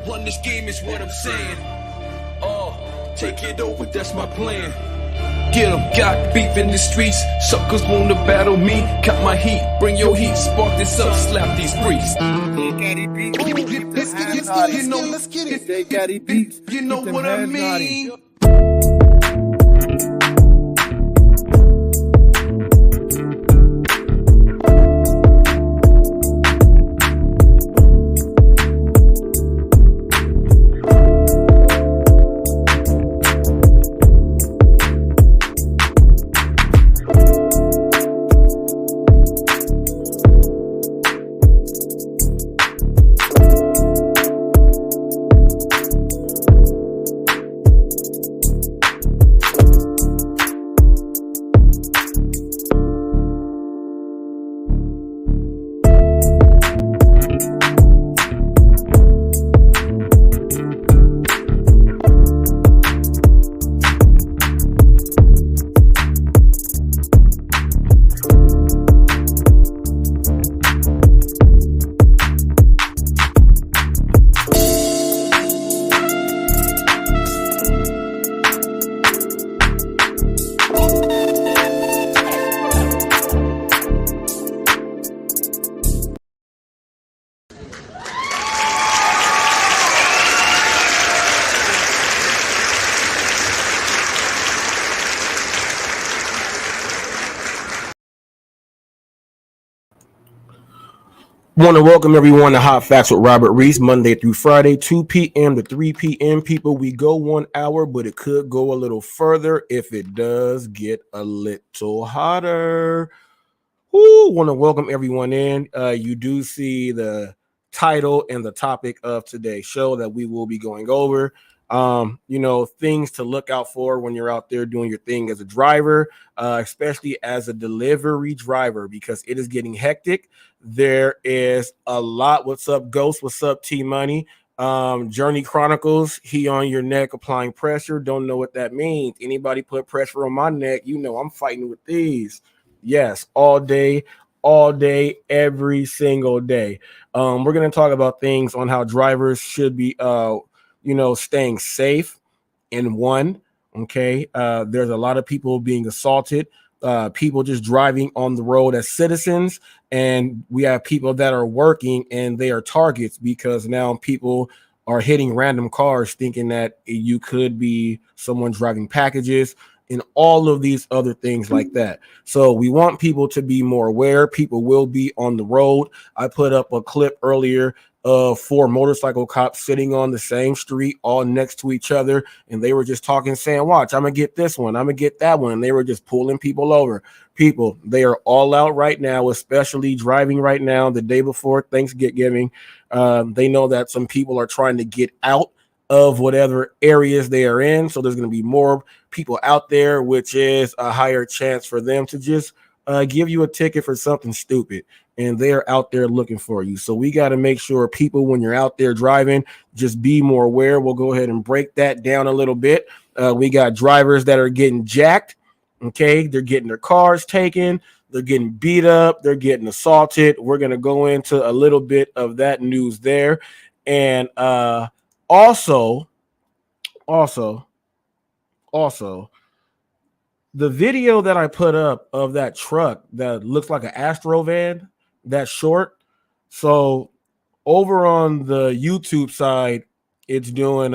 run this game is what I'm saying. Take it over, that's my plan. Get 'em, got beef in the streets. Suckers wanna battle me. Cut my heat, bring your heat. Spark this up, slap these freaks. Let's get it. They got it beats. You know what I mean? Want to welcome everyone to Hot Facts with Robert Reese, Monday through Friday, 2 p.m. to 3 p.m. People, we go 1 hour, but it could go a little further if it does get a little hotter. Want to welcome everyone in. You do see the title and the topic of today's show that we will be going over. Things to look out for when you're out there doing your thing as a driver, especially as a delivery driver, because it is getting hectic. There is a lot. What's up, Ghost? What's up, T Money? Journey Chronicles, he on your neck applying pressure. Don't know what that means. Anybody put pressure on my neck, you know I'm fighting with these. Yes, all day, every single day. We're going to talk about things on how drivers should be staying safe in one. Okay. There's a lot of people being assaulted, people just driving on the road as citizens. And we have people that are working and they are targets because now people are hitting random cars thinking that you could be someone driving packages and all of these other things like that. So we want people to be more aware. People will be on the road. I put up a clip earlier of 4 motorcycle cops sitting on the same street all next to each other, and they were just talking, saying, watch, I'm gonna get this one, I'm gonna get that one, and they were just pulling people over. People, they are all out right now, especially driving right now the day before Thanksgiving. They know that some people are trying to get out of whatever areas they are in, so there's going to be more people out there, which is a higher chance for them to just give you a ticket for something stupid, and they're out there looking for you. So we got to make sure people, when you're out there driving, just be more aware. We'll go ahead and break that down a little bit. We got drivers that are getting jacked. Okay, they're getting their cars taken, they're getting beat up, they're getting assaulted. We're going to go into a little bit of that news there. And also, the video that I put up of that truck that looks like an Astro van, that short. So over on the YouTube side, it's doing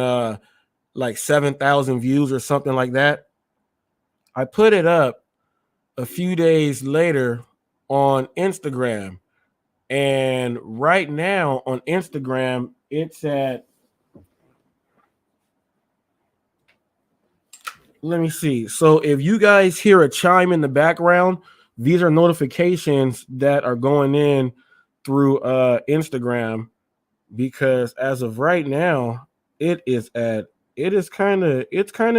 like 7,000 views or something like that. I put it up a few days later on Instagram, and right now on Instagram, it's at, let me see. So if you guys hear a chime in the background, these are notifications that are going in through Instagram, because as of right now, it's kind of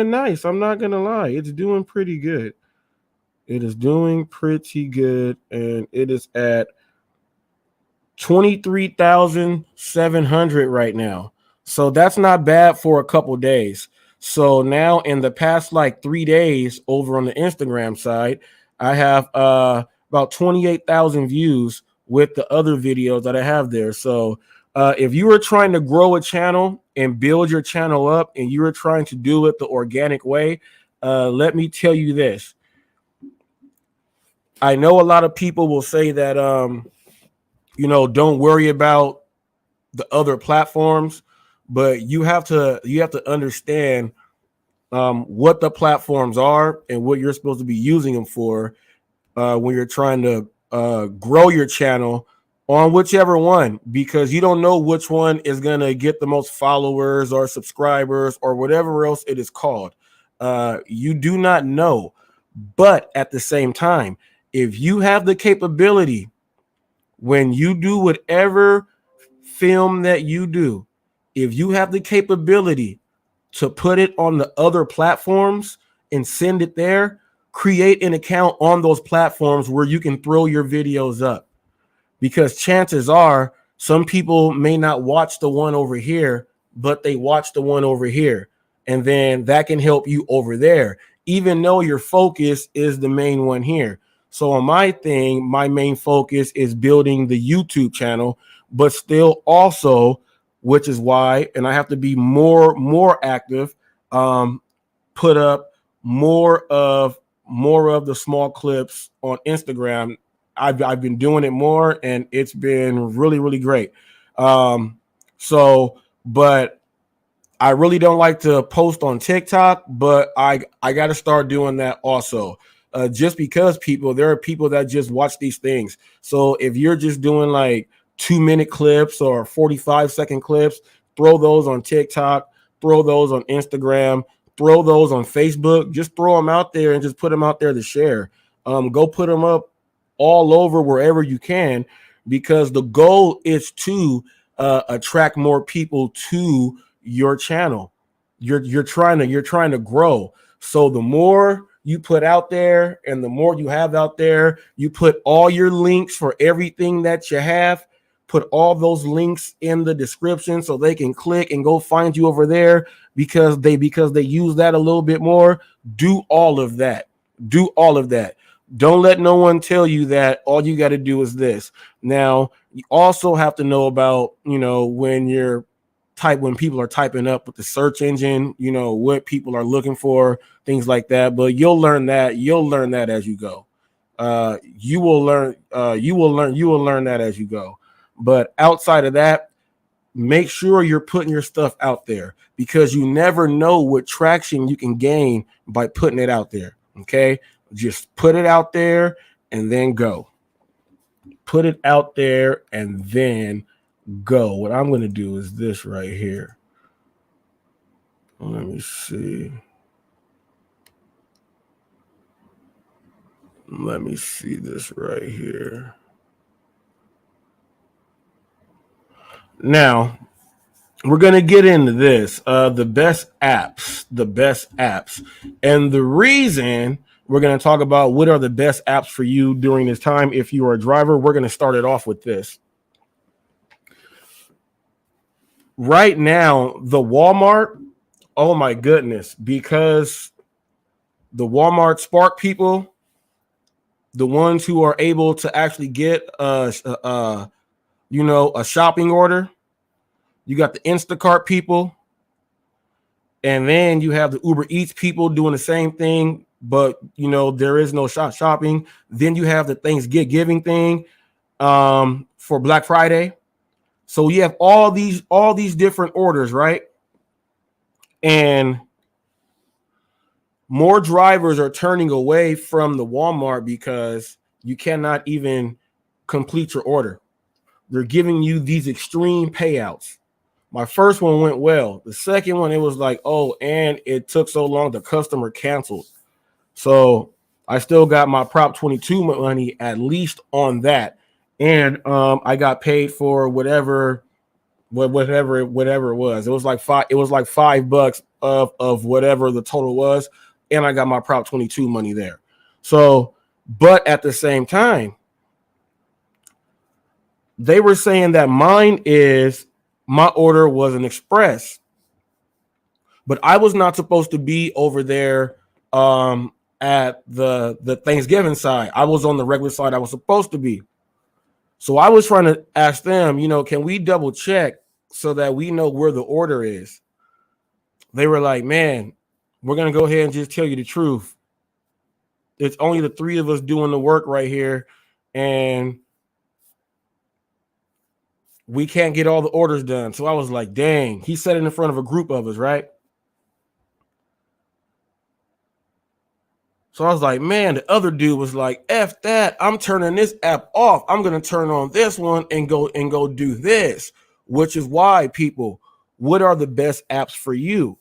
nice. I'm not gonna lie, it's doing pretty good. It is doing pretty good, and it is at 23,700 right now. So that's not bad for a couple days. So now in the past like 3 days over on the Instagram side, I have about 28,000 views with the other videos that I have there. So If you are trying to grow a channel and build your channel up and you are trying to do it the organic way, let me tell you this. I know a lot of people will say that, don't worry about the other platforms, but you have to understand what the platforms are and what you're supposed to be using them for when you're trying to grow your channel on whichever one, because you don't know which one is going to get the most followers or subscribers or whatever else it is called. You do not know. But at the same time, if you have the capability, when you do whatever film that you do, if you have the capability to put it on the other platforms and send it there, create an account on those platforms where you can throw your videos up, because chances are some people may not watch the one over here, but they watch the one over here, and then that can help you over there, even though your focus is the main one here. So on my thing, my main focus is building the YouTube channel, but still also, which is why, and I have to be more active, put up more of the small clips on Instagram. I've been doing it more, and it's been really, really great. But I really don't like to post on TikTok, but I got to start doing that also. Just because there are people that just watch these things. So if you're just doing like 2-minute clips or 45-second clips, throw those on TikTok, throw those on Instagram, throw those on Facebook. Just throw them out there and just put them out there to share. Go put them up all over wherever you can, because the goal is to attract more people to your channel. You're trying to grow. So the more you put out there and the more you have out there, you put all your links for everything that you have, put all those links in the description so they can click and go find you over there, because they use that a little bit more. Do all of that. Don't let no one tell you that all you got to do is this. Now, you also have to know about, when people are typing up with the search engine, what people are looking for, things like that. But you'll learn that as you go. You will learn that as you go. But outside of that, make sure you're putting your stuff out there, because you never know what traction you can gain by putting it out there. Okay, just put it out there and then go. Put it out there and then go. What I'm going to do is this right here. Let me see. This right here. Now, we're going to get into this. The best apps. And the reason we're going to talk about what are the best apps for you during this time, if you are a driver, we're going to start it off with this. Right now, the Walmart, oh my goodness, because the Walmart Spark people, the ones who are able to actually get a shopping order, you got the Instacart people, and then you have the Uber Eats people doing the same thing, but there is no shopping. Then you have the Thanksgiving thing for Black Friday. So you have all these different orders, right? And more drivers are turning away from the Walmart because you cannot even complete your order. They're giving you these extreme payouts. My first one went well. The second one, it was like, oh, and it took so long, the customer canceled. So I still got my Prop 22 money at least on that. And I got paid for whatever it was. It was like $5 of whatever the total was, and I got my Prop 22 money there. So, but at the same time, they were saying that my order was an express, but I was not supposed to be over there at the Thanksgiving side. I was on the regular side I was supposed to be. So I was trying to ask them, can we double check so that we know where the order is? They were like, man, we're going to go ahead and just tell you the truth. It's only the three of us doing the work right here. And we can't get all the orders done. So I was like, dang, he said it in front of a group of us, right? So I was like, man, the other dude was like, F that, I'm turning this app off. I'm going to turn on this one and go do this, which is why, people, what are the best apps for you?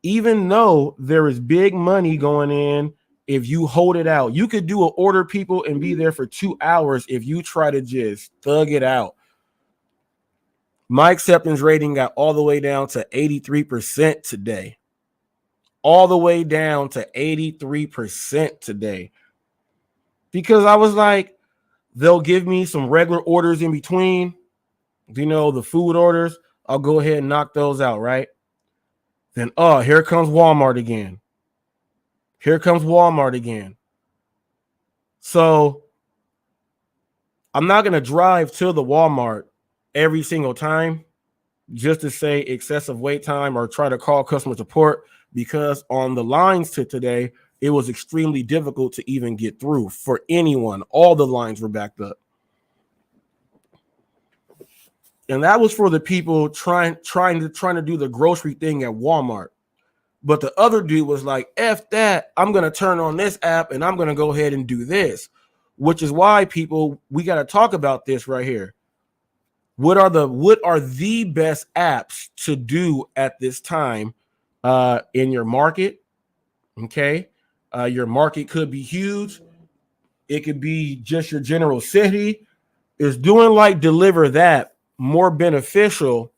Even though there is big money going in, if you hold it out, you could do an order, people, and be there for 2 hours if you try to just thug it out. My acceptance rating got all the way down to 83% today. All the way down to 83% today. Because I was like, they'll give me some regular orders in between. The food orders, I'll go ahead and knock those out, right? Then, here comes Walmart again. Here comes Walmart again. So I'm not going to drive to the Walmart every single time just to say excessive wait time or try to call customer support, because on the lines to today, it was extremely difficult to even get through for anyone. All the lines were backed up. And that was for the people trying to do the grocery thing at Walmart. But the other dude was like, F that, I'm going to turn on this app and I'm going to go ahead and do this, which is why, people, we got to talk about this right here. What are the best apps to do at this time in your market? Okay. Your market could be huge. It could be just your general city. Is doing like Deliver That more beneficial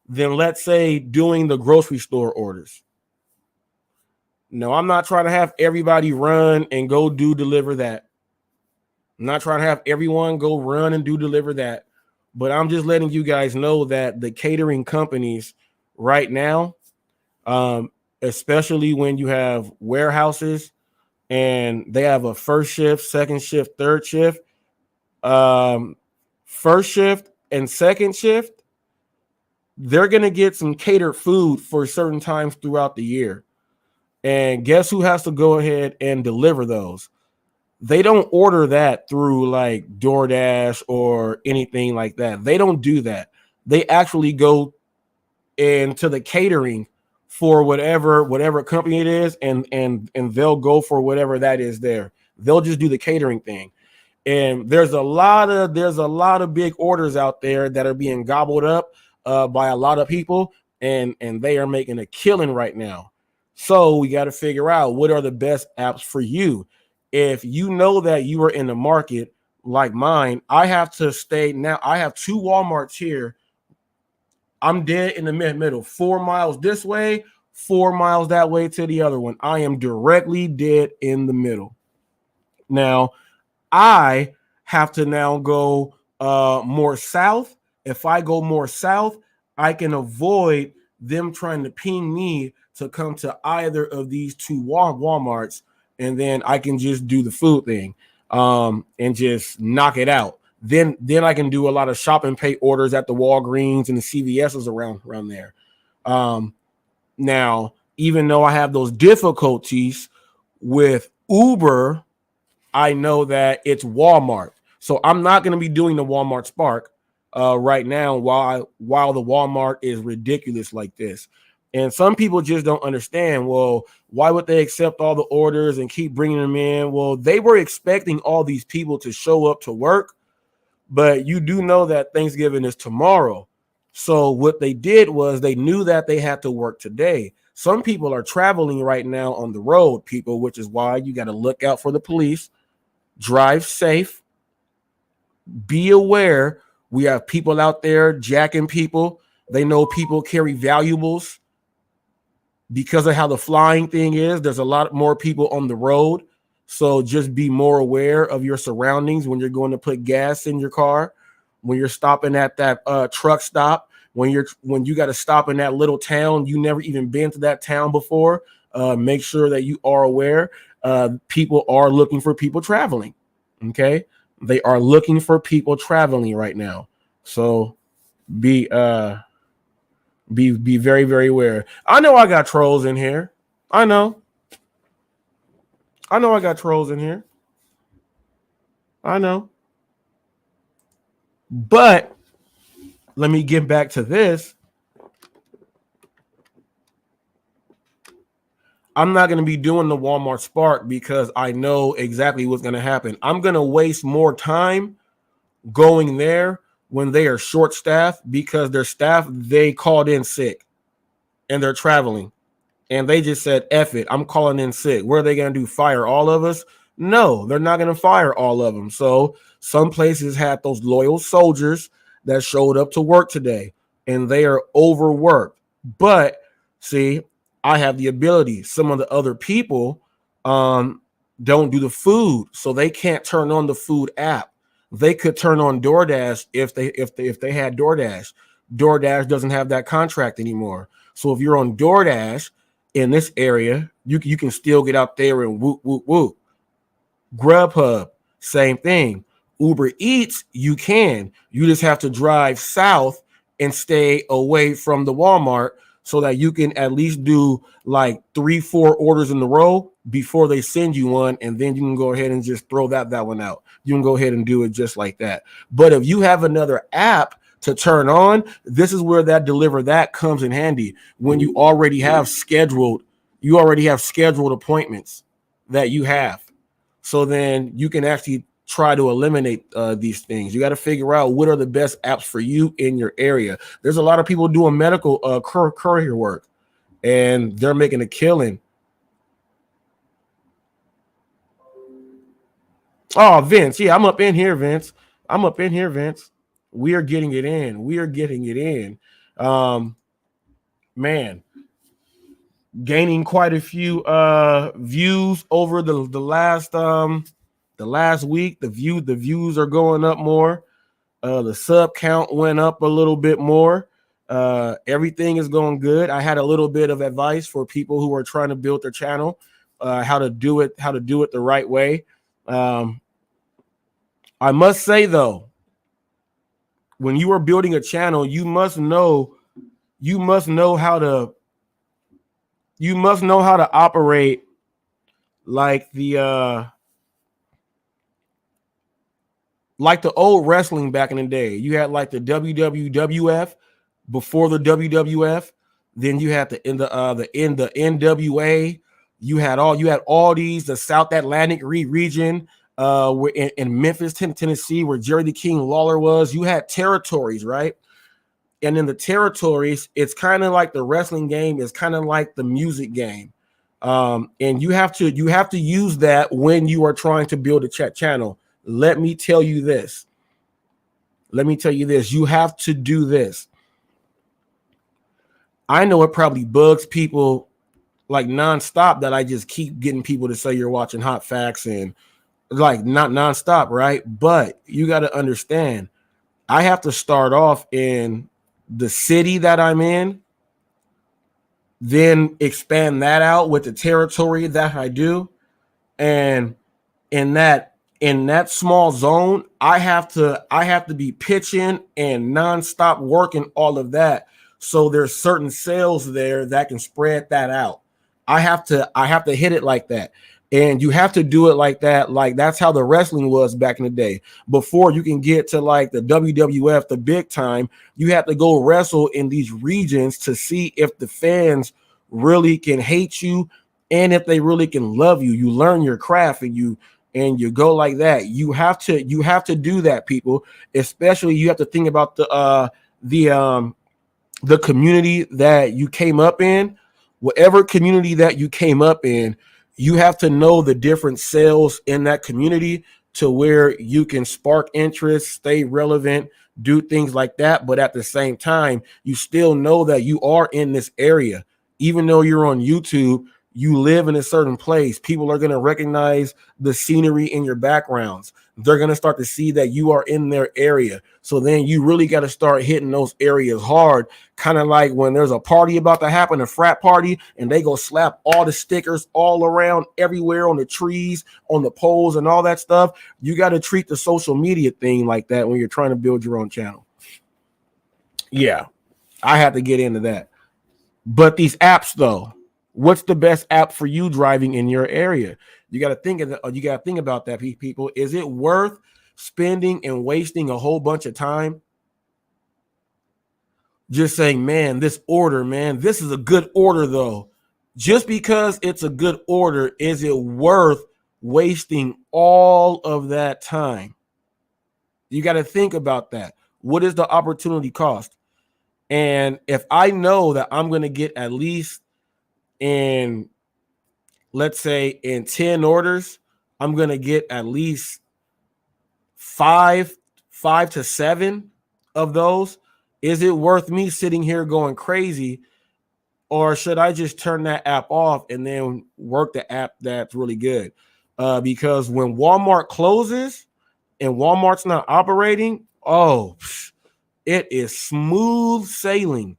than, let's say, doing the grocery store orders? No, I'm not trying to have everybody run and go do Deliver That. I'm not trying to have everyone go run and do Deliver That. But I'm just letting you guys know that the catering companies right now, especially when you have warehouses and they have a first shift, second shift, third shift, first shift and second shift, they're going to get some catered food for certain times throughout the year. And guess who has to go ahead and deliver those? They don't order that through like DoorDash or anything like that. They don't do that. They actually go into the catering for whatever company it is, and they'll go for whatever that is there. They'll just do the catering thing. And there's a lot of big orders out there that are being gobbled up by a lot of people, and they are making a killing right now. So we got to figure out what are the best apps for you. If you know that you are in the market like mine, I have to stay. Now I have 2 Walmarts here. I'm dead in the middle, 4 miles this way, 4 miles that way to the other one. I am directly dead in the middle. Now I have to now go more south. If I go more south, I can avoid them trying to ping me to come to either of these 2 Walmarts, and then I can just do the food thing and just knock it out. Then I can do a lot of shop and pay orders at the Walgreens and the CVS's around there. Now, even though I have those difficulties with Uber, I know that it's Walmart. So I'm not going to be doing the Walmart Spark right now while the Walmart is ridiculous like this. And some people just don't understand, well, why would they accept all the orders and keep bringing them in? Well, they were expecting all these people to show up to work, but you do know that Thanksgiving is tomorrow. So what they did was they knew that they had to work today. Some people are traveling right now on the road, people, which is why you got to look out for the police. Drive safe. Be aware. We have people out there jacking people. They know people carry valuables. Because of how the flying thing is, there's a lot more people on the road. So just be more aware of your surroundings when you're going to put gas in your car, when you're stopping at that truck stop, when you got to stop in that little town, you never even been to that town before. Make sure that you are aware. People are looking for people traveling. Okay. They are looking for people traveling right now. So be very, very aware. I know I got trolls in here. I know I got trolls in here. I know. But let me get back to this. I'm not going to be doing the Walmart Spark because I know exactly what's going to happen. I'm going to waste more time going there when they are short staffed because their staff, they called in sick and they're traveling. And they just said, F it, I'm calling in sick. What are they going to do? Fire all of us? No, they're not going to fire all of them. So some places had those loyal soldiers that showed up to work today and they are overworked. But see, I have the ability. Some of the other people don't do the food, so they can't turn on the food app. They could turn on DoorDash if they had DoorDash. DoorDash doesn't have that contract anymore. So if you're on DoorDash in this area, you can still get out there and whoop, whoop, whoop. Grubhub, same thing. Uber Eats, you can. You just have to drive south and stay away from the Walmart so that you can at least do like 3-4 orders in a row before they send you one, and then you can go ahead and just throw that one out. You can go ahead and do it just like that. But if you have another app to turn on, this is where that deliver that comes in handy when you already have scheduled appointments that you have. So then you can actually try to eliminate these things. You got to figure out what are the best apps for you in your area. There's a lot of people doing medical courier work, and they're making a killing. Oh, Vince. Yeah, I'm up in here, Vince. We are getting it in. Man, gaining quite a few views over the last week. The views are going up more. The sub count went up a little bit more. Everything is going good. I had a little bit of advice for people who are trying to build their channel, how to do it the right way. I must say though, when you are building a channel, you must know how to operate like the old wrestling back in the day. You had like the WWF before the WWF, then you had the NWA. You had all these, the South Atlantic region, where in Memphis, Tennessee, where Jerry the King Lawler was. You had territories, right? And in the territories, it's kind of like the wrestling game is kind of like the music game. And you have to use that when you are trying to build a channel. Let me tell you this. You have to do this. I know it probably bugs people like nonstop that I just keep getting people to say you're watching Hot Facts and like not nonstop, right? But you got to understand, I have to start off in the city that I'm in, then expand that out with the territory that I do, and in that small zone, I have to be pitching and nonstop working all of that. So there's certain sales there that can spread that out. I have to hit it like that. And you have to do it like that. Like that's how the wrestling was back in the day. Before you can get to like the WWF, the big time, you have to go wrestle in these regions to see if the fans really can hate you and if they really can love you. You learn your craft and you go like that. You have to do that, people. Especially you have to think about the community that you came up in. Whatever community that you came up in, you have to know the different sales in that community to where you can spark interest, stay relevant, do things like that. But at the same time, you still know that you are in this area. Even though you're on YouTube, You live in a certain place. People are going to recognize the scenery in your backgrounds. They're going to start to see that you are in their area. So then you really got to start hitting those areas hard. Kind of like when there's a party about to happen, a frat party, and they go slap all the stickers all around everywhere on the trees, on the poles, and all that stuff. You got to treat the social media thing like that when you're trying to build your own channel. Yeah, I had to get into that. But these apps, though, what's the best app for you driving in your area? You got to think of you got to think about that, people. Is it worth spending and wasting a whole bunch of time just saying, man, this is a good order, though? Just because it's a good order, is it worth wasting all of that time? You got to think about that. What is the opportunity cost? And if I know that I'm going to get at least in, let's say, in 10 orders, I'm going to get at least five to seven of those. Is it worth me sitting here going crazy? Or should I just turn that app off and then work the app that's really good? Because when Walmart closes and Walmart's not operating, it is smooth sailing.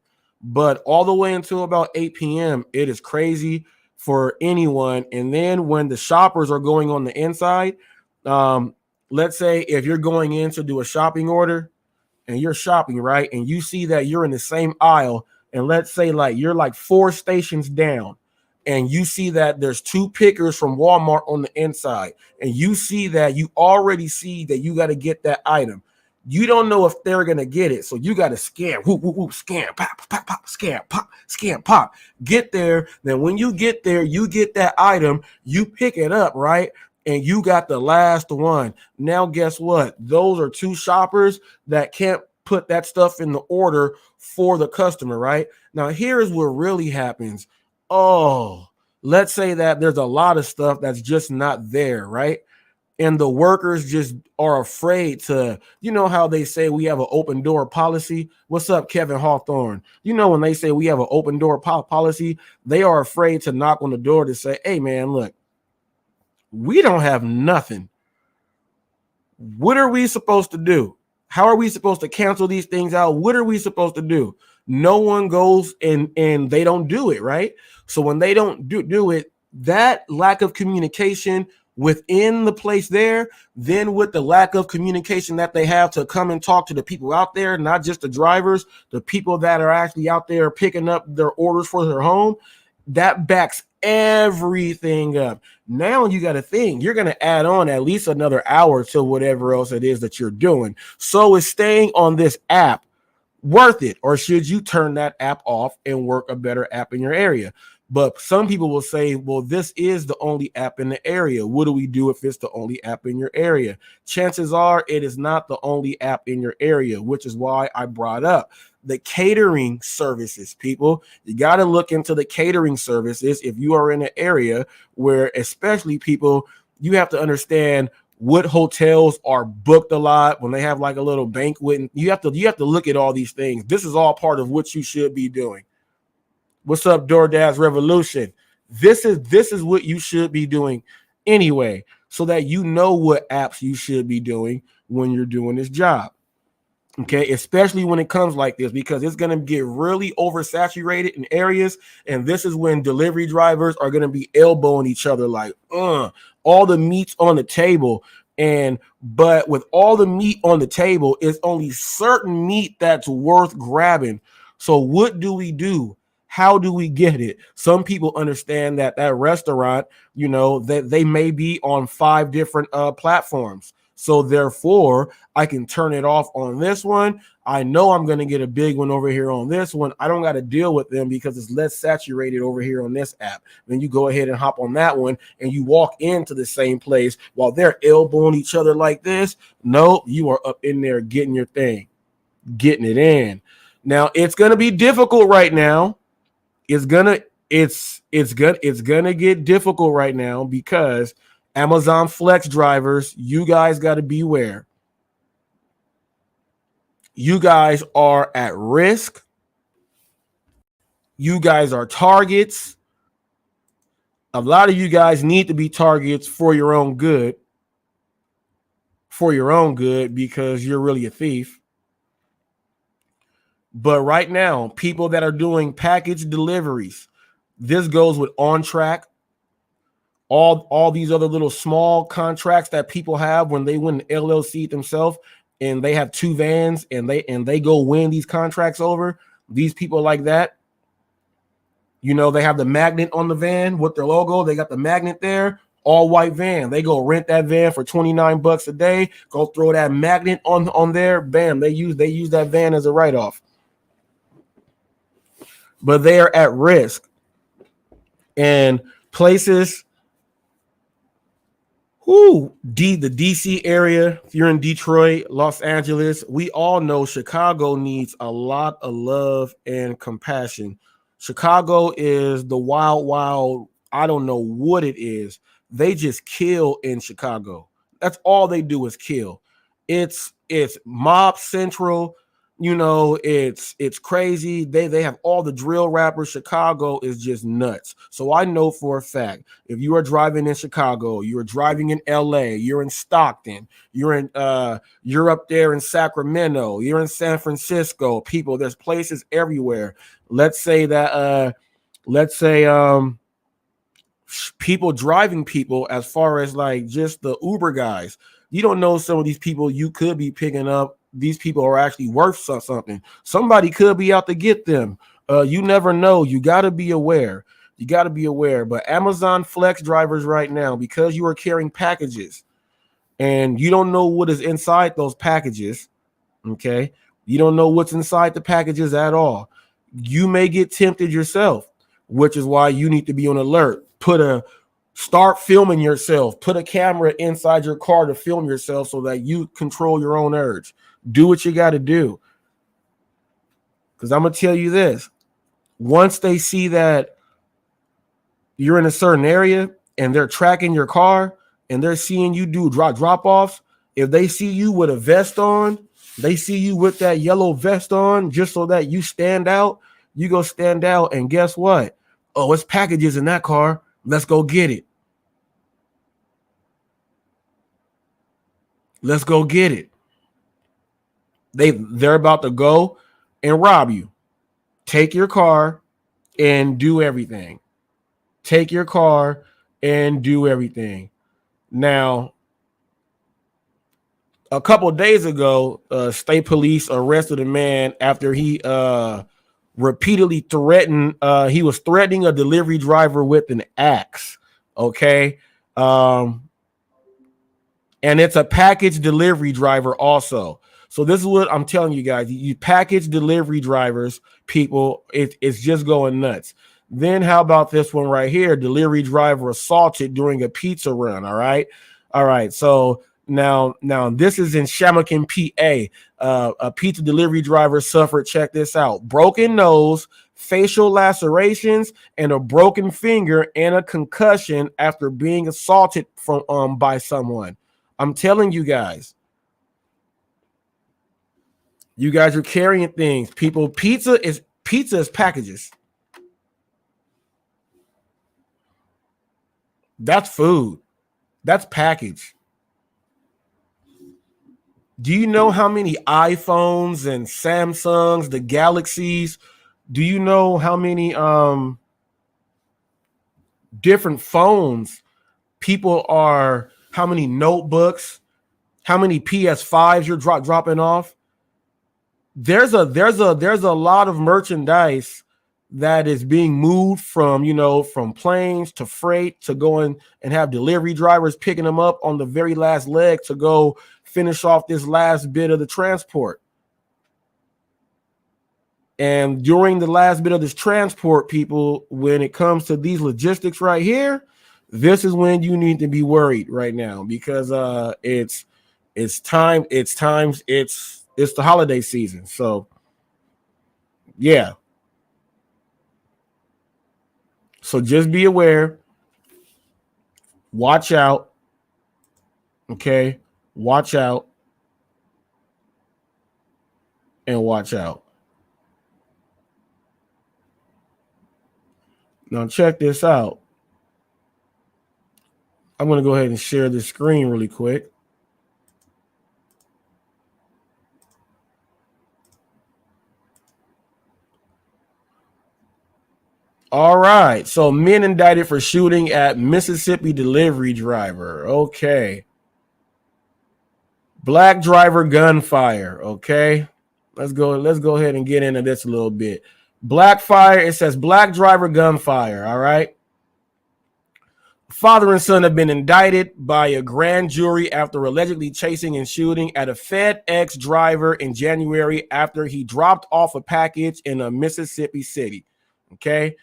But all the way until about 8 p.m., it is crazy for anyone. And then when the shoppers are going on the inside, let's say if you're going in to do a shopping order and you're shopping, right? And you see that you're in the same aisle, and let's say like you're like 4 stations down, and you see that there's 2 pickers from Walmart on the inside, and you see that you already see that you got to get that item. You don't know if they're going to get it. So you got to scan, whoop, whoop, whoop, scan, pop, pop, pop, scan, pop, scan, pop. Get there. Then when you get there, you get that item, you pick it up, right? And you got the last one. Now, guess what? Those are 2 shoppers that can't put that stuff in the order for the customer, right? Now, here's what really happens. Let's say that there's a lot of stuff that's just not there, right? And the workers just are afraid to, you know how they say we have an open door policy? What's up, Kevin Hawthorne? You know, when they say we have an open door policy, they are afraid to knock on the door to say, hey, man, look, we don't have nothing. What are we supposed to do? How are we supposed to cancel these things out? What are we supposed to do? No one goes and they don't do it, right? So when they don't do it, that lack of communication within the place there, then with the lack of communication that they have to come and talk to the people out there, not just the drivers, the people that are actually out there picking up their orders for their home, that backs everything up. Now you got to think you're going to add on at least another hour to whatever else it is that you're doing. So is staying on this app worth it, or should you turn that app off and work a better app in your area? But some people will say, well, this is the only app in the area. What do we do if it's the only app in your area? Chances are it is not the only app in your area, which is why I brought up the catering services. People, you got to look into the catering services if you are in an area where, especially people, you have to understand what hotels are booked a lot when they have like a little banquet. And you have to look at all these things. This is all part of what you should be doing. What's up, DoorDash Revolution? This is what you should be doing anyway, so that you know what apps you should be doing when you're doing this job. Okay, especially when it comes like this, because it's going to get really oversaturated in areas. And this is when delivery drivers are going to be elbowing each other like, all the meat's on the table. But with all the meat on the table, it's only certain meat that's worth grabbing. So what do we do? How do we get it? Some people understand that restaurant, you know, that they may be on 5 different platforms. So therefore, I can turn it off on this one. I know I'm going to get a big one over here on this one. I don't got to deal with them because it's less saturated over here on this app. Then you go ahead and hop on that one and you walk into the same place while they're elbowing each other like this. No, you are up in there getting your thing, getting it in. Now, it's going to be difficult right now. It's gonna get difficult right now because Amazon Flex drivers, you guys got to beware. You guys are at risk. You guys are targets. A lot of you guys need to be targets for your own good. For your own good, because you're really a thief. But right now, people that are doing package deliveries, this goes with On Track, all these other little small contracts that people have when they win LLC themselves, and they have 2 vans and they go win these contracts over. These people like that, they have the magnet on the van with their logo. They got the magnet there, all white van. They go rent that van for $29 a day. Go throw that magnet on there. Bam, they use that van as a write-off. But they are at risk. And places, the DC area, if you're in Detroit, Los Angeles, we all know Chicago needs a lot of love and compassion. Chicago is the wild, I don't know what it is. They just kill in Chicago. That's all they do is kill. It's mob central. It's crazy. They have all the drill rappers. Chicago is just nuts. So I know for a fact, if you are driving in Chicago, you're driving in LA, you're in Stockton, you're up there in Sacramento, you're in San Francisco, people, there's places everywhere. Let's say people driving people, as far as like just the Uber guys, you don't know, some of these people you could be picking up, these people are actually worth something. Somebody could be out to get them. You never know. You got to be aware. But Amazon Flex drivers right now, because you are carrying packages and you don't know what is inside those packages, okay? You don't know what's inside the packages at all. You may get tempted yourself, which is why you need to be on alert. Start filming yourself. Put a camera inside your car to film yourself so that you control your own urge. Do what you got to do. Because I'm going to tell you this. Once they see that you're in a certain area and they're tracking your car and they're seeing you do drop-offs, if they see you with a vest on, they see you with that yellow vest on just so that you stand out, you go stand out, and guess what? Oh, it's packages in that car. Let's go get it. Let's go get it. They're about to go and rob you. Take your car and do everything. Take your car and do everything. Now, a couple of days ago, state police arrested a man after he repeatedly threatened. He was threatening a delivery driver with an axe. Okay. And it's a package delivery driver also. So this is what I'm telling you guys. You package delivery drivers, people, it's just going nuts. Then how about this one right here? Delivery driver assaulted during a pizza run. All right. So now this is in Shamokin, PA. A pizza delivery driver suffered, check this out, broken nose, facial lacerations, and a broken finger and a concussion after being assaulted by someone. I'm telling you guys. You guys are carrying things. People, pizza is packages. That's food. That's package. Do you know how many iPhones and Samsungs, the Galaxies? Do you know how many different phones people are? How many notebooks? How many PS5s you're dropping off? There's a lot of merchandise that is being moved from planes to freight to going and have delivery drivers picking them up on the very last leg to go finish off this last bit of the transport. And during the last bit of this transport, people, when it comes to these logistics right here, this is when you need to be worried right now, because it's the holiday season. So yeah. So just be aware. Watch out. Okay. Watch out. And watch out. Now check this out. I'm going to go ahead and share this screen really quick. All right. So men indicted for shooting at Mississippi delivery driver. Okay. Black driver gunfire. Okay. Let's go ahead and get into this a little bit. Black fire. It says black driver gunfire. All right. Father and son have been indicted by a grand jury after allegedly chasing and shooting at a FedEx driver in January after he dropped off a package in a Mississippi city. Okay.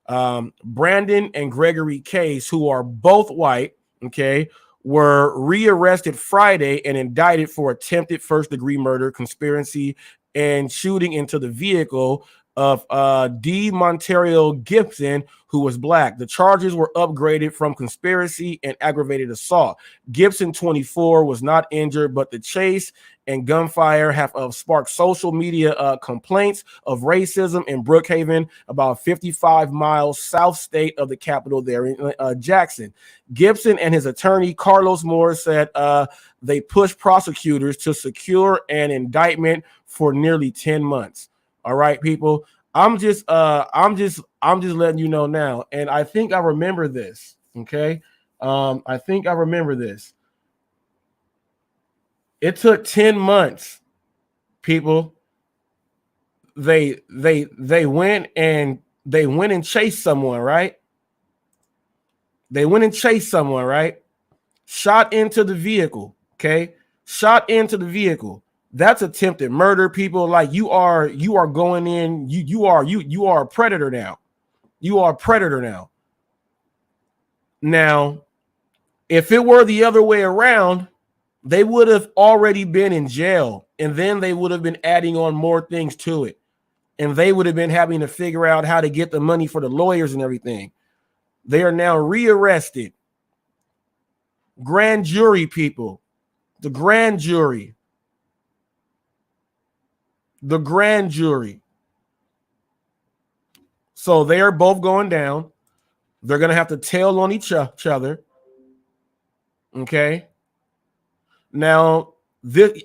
Brandon and Gregory Case, who are both white, okay, were rearrested Friday and indicted for attempted first-degree murder, conspiracy, and shooting into the vehicle of D. Montario Gibson, who was black. The charges were upgraded from conspiracy and aggravated assault. Gibson, 24, was not injured, but the chase and gunfire have sparked social media complaints of racism in Brookhaven, about 55 miles south state of the capital there in Jackson. Gibson and his attorney, Carlos Moore, said they pushed prosecutors to secure an indictment for nearly 10 months. All right, people. I'm just letting you know now. And I think I remember this. Okay. I think I remember this. It took 10 months, people. They went and chased someone, right? They went and chased someone, right? Shot into the vehicle. Okay. Shot into the vehicle. That's attempted murder, people. Like you are going in, you are a predator now. You are a predator now. Now, if it were the other way around, they would have already been in jail, and then they would have been adding on more things to it. And they would have been having to figure out how to get the money for the lawyers and everything. They are now rearrested. Grand jury, people. The grand jury. The grand jury. So they are both going down. They're going to have to tail on each other. Okay. Now,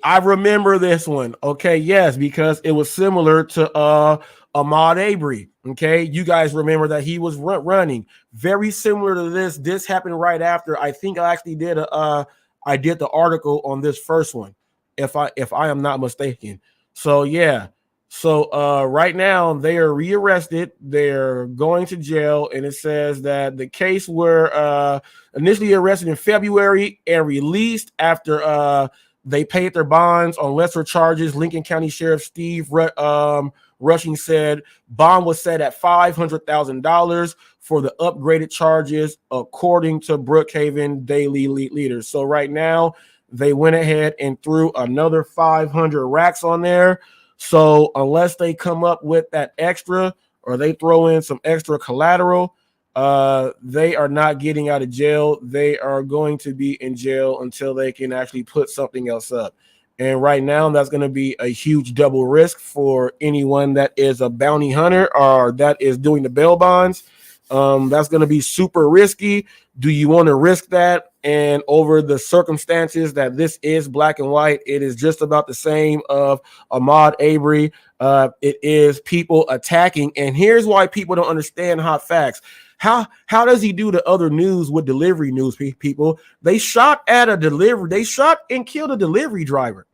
I remember this one. Okay. Yes, because it was similar to Ahmaud Arbery. Okay. You guys remember that he was running. Very similar to this. This happened right after. I think I actually did I did the article on this first one, if I am not mistaken. So yeah. So right now they are rearrested. They're going to jail, and it says that the case were initially arrested in February and released after they paid their bonds on lesser charges. Lincoln County Sheriff Steve Rushing said bond was set at $500,000 for the upgraded charges, according to Brookhaven Daily Leaders. So right now they went ahead and threw another 500 racks on there. So unless they come up with that extra or they throw in some extra collateral, they are not getting out of jail. They are going to be in jail until they can actually put something else up. And right now, that's going to be a huge double risk for anyone that is a bounty hunter or that is doing the bail bonds. That's going to be super risky. Do you want to risk that? And over the circumstances that this is black and white, it is just about the same of Ahmaud Arbery. It is people attacking. And here's why people don't understand hot facts. How does he do the other news with delivery news, people? They shot at a delivery. They shot and killed a delivery driver.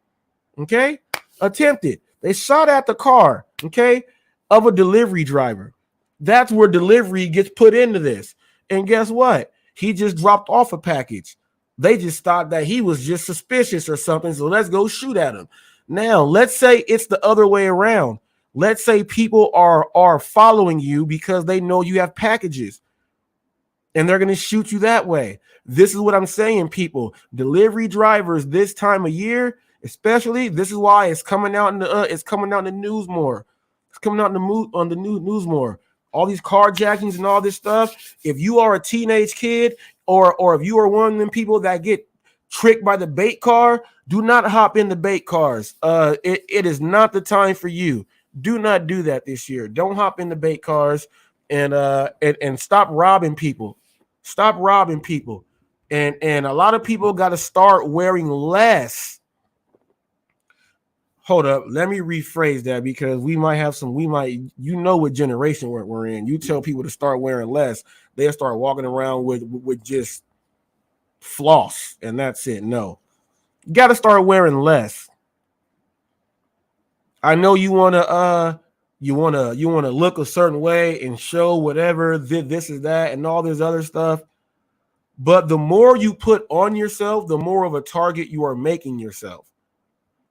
Okay? Attempted. They shot at the car, okay, of a delivery driver. That's where delivery gets put into this. And guess what? He just dropped off a package. They just thought that he was just suspicious or something. So let's go shoot at him. Now, let's say it's the other way around. Let's say people are following you because they know you have packages and they're going to shoot you that way. This is what I'm saying, people. Delivery drivers this time of year, especially, this is why it's coming out in the news more. It's coming out on the news more. All these carjackings and all this stuff. If you are a teenage kid or if you are one of them people that get tricked by the bait car, do not hop in the bait cars. It is not the time for you. Do not do that this year. Don't hop in the bait cars and stop robbing people. Stop robbing people. And a lot of people got to start wearing less. Hold up, let me rephrase that because we might, you know what generation we're in. You tell people to start wearing less, they'll start walking around with just floss and that's it. No, you got to start wearing less. I know you want to look a certain way and show whatever this is that and all this other stuff. But the more you put on yourself, the more of a target you are making yourself.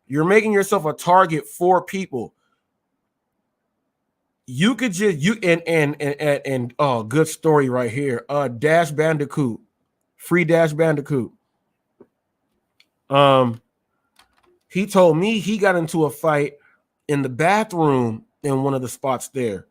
You're making yourself a target for people. You could just and oh, good story right here. Dash Bandicoot, free Dash Bandicoot. He told me he got into a fight in the bathroom in one of the spots there.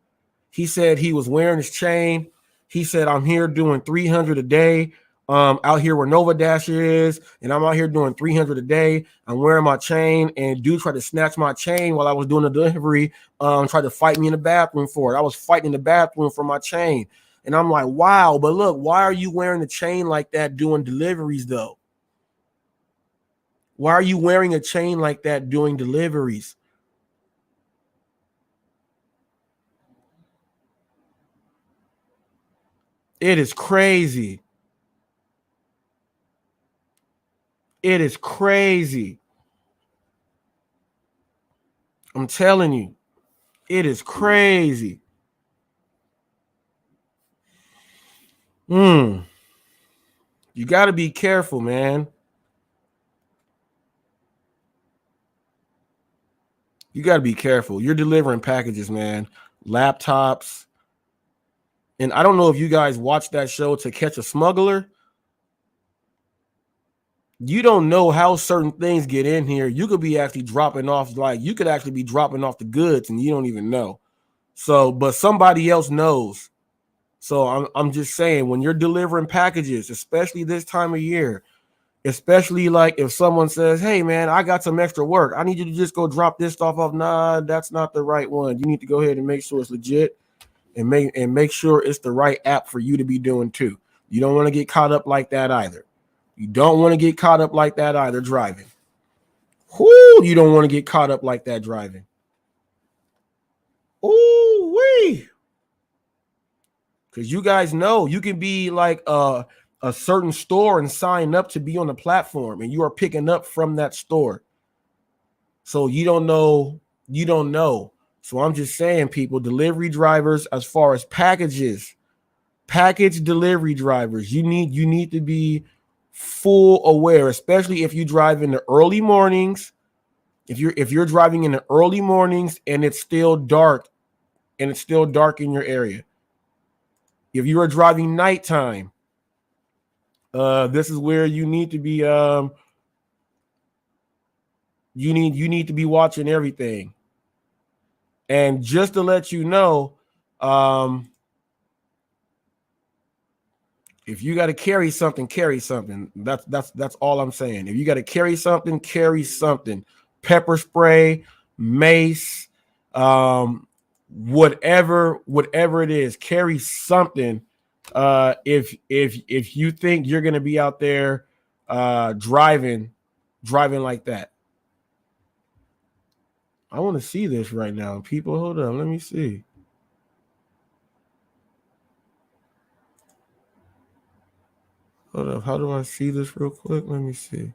He said he was wearing his chain. He said, I'm here doing 300 a day. Out here where Nova Dasher is, and I'm out here doing 300 a day. I'm wearing my chain, and dude tried to snatch my chain while I was doing the delivery. Tried to fight me in the bathroom for it. I was fighting in the bathroom for my chain, and I'm like, wow. But look, why are you wearing a chain like that doing deliveries though? Why are you wearing a chain like that doing deliveries? It is crazy. It is crazy. I'm telling you, it is crazy. You got to be careful, man. You got to be careful. You're delivering packages, man. Laptops. And I don't know if you guys watch that show To Catch a Smuggler. You don't know how certain things get in here. You could be actually dropping off, you could actually be dropping off the goods and you don't even know. So, but somebody else knows. So I'm just saying, when you're delivering packages, especially this time of year, especially like if someone says, hey man, I got some extra work, I need you to just go drop this stuff off. Nah, that's not the right one. You need to go ahead and make sure it's legit and make sure it's the right app for you to be doing too. You don't want to get caught up like that either. You don't want to get caught up like that either driving. Whoo, you don't want to get caught up like that driving. Ooh wee. Because you guys know you can be like a certain store and sign up to be on the platform, and you are picking up from that store. So you don't know. So I'm just saying, people, delivery drivers, as far as package delivery drivers, you need to be full aware, especially if you drive in the early mornings. If you're driving in the early mornings and it's still dark in your area. If you are driving nighttime, this is where you need to be. You need to be watching everything. And just to let you know, if you got to carry something, carry something. That's all I'm saying. If you got to carry something, carry something. Pepper spray, mace, whatever it is, carry something. If you think you're gonna be out there driving like that. I want to see this right now. People, hold on, let me see. Hold up, how do I see this real quick? Let me see.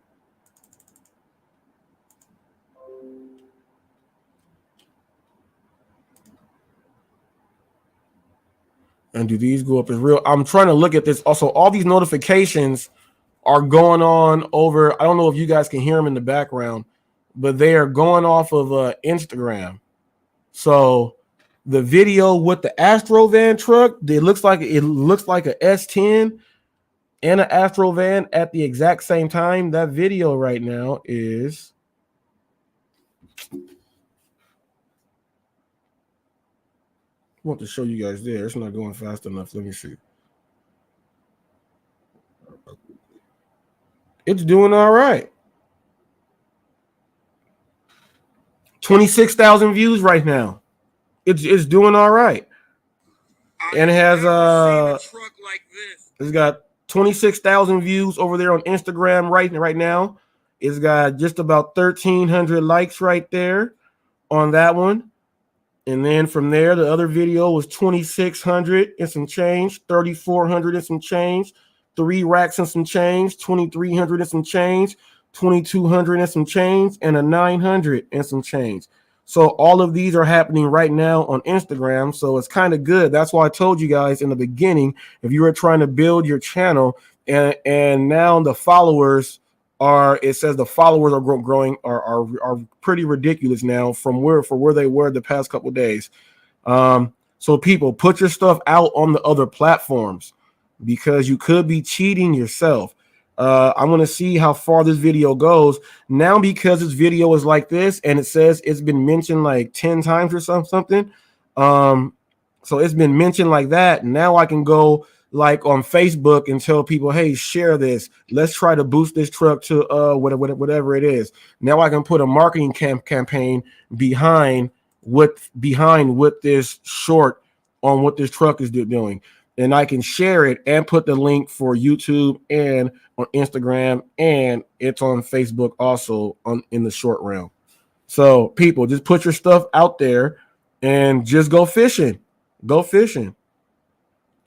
And do these go up as real? I'm trying to look at this. Also, all these notifications are going on over. I don't know if you guys can hear them in the background, but they are going off of Instagram. So the video with the Astro van truck, it looks like a S10 and an Astro van at the exact same time. That video right now is. I want to show you guys there. It's not going fast enough. Let me see. It's doing all right. 26,000 views right now. It's doing all right. And it has it's got 26,000 views over there on Instagram right now. It's got just about 1,300 likes right there on that one. And then from there, the other video was 2,600 and some change, 3,400 and some change, 3 racks and some change, 2,300 and some change, 2,200 and some change, and a 900 and some change. So all of these are happening right now on Instagram. So it's kind of good. That's why I told you guys in the beginning, if you were trying to build your channel and now the followers it says the followers are growing are pretty ridiculous now from where they were the past couple of days. So people, put your stuff out on the other platforms because you could be cheating yourself. I'm going to see how far this video goes now because this video is like this and it says it's been mentioned like 10 times or something. So it's been mentioned like that. Now I can go like on Facebook and tell people, hey, share this. Let's try to boost this truck to whatever it is. Now I can put a marketing campaign behind what this short on what this truck is doing. And I can share it and put the link for YouTube and on Instagram, and it's on Facebook also in the short realm. So people, just put your stuff out there and just go fishing. Go fishing.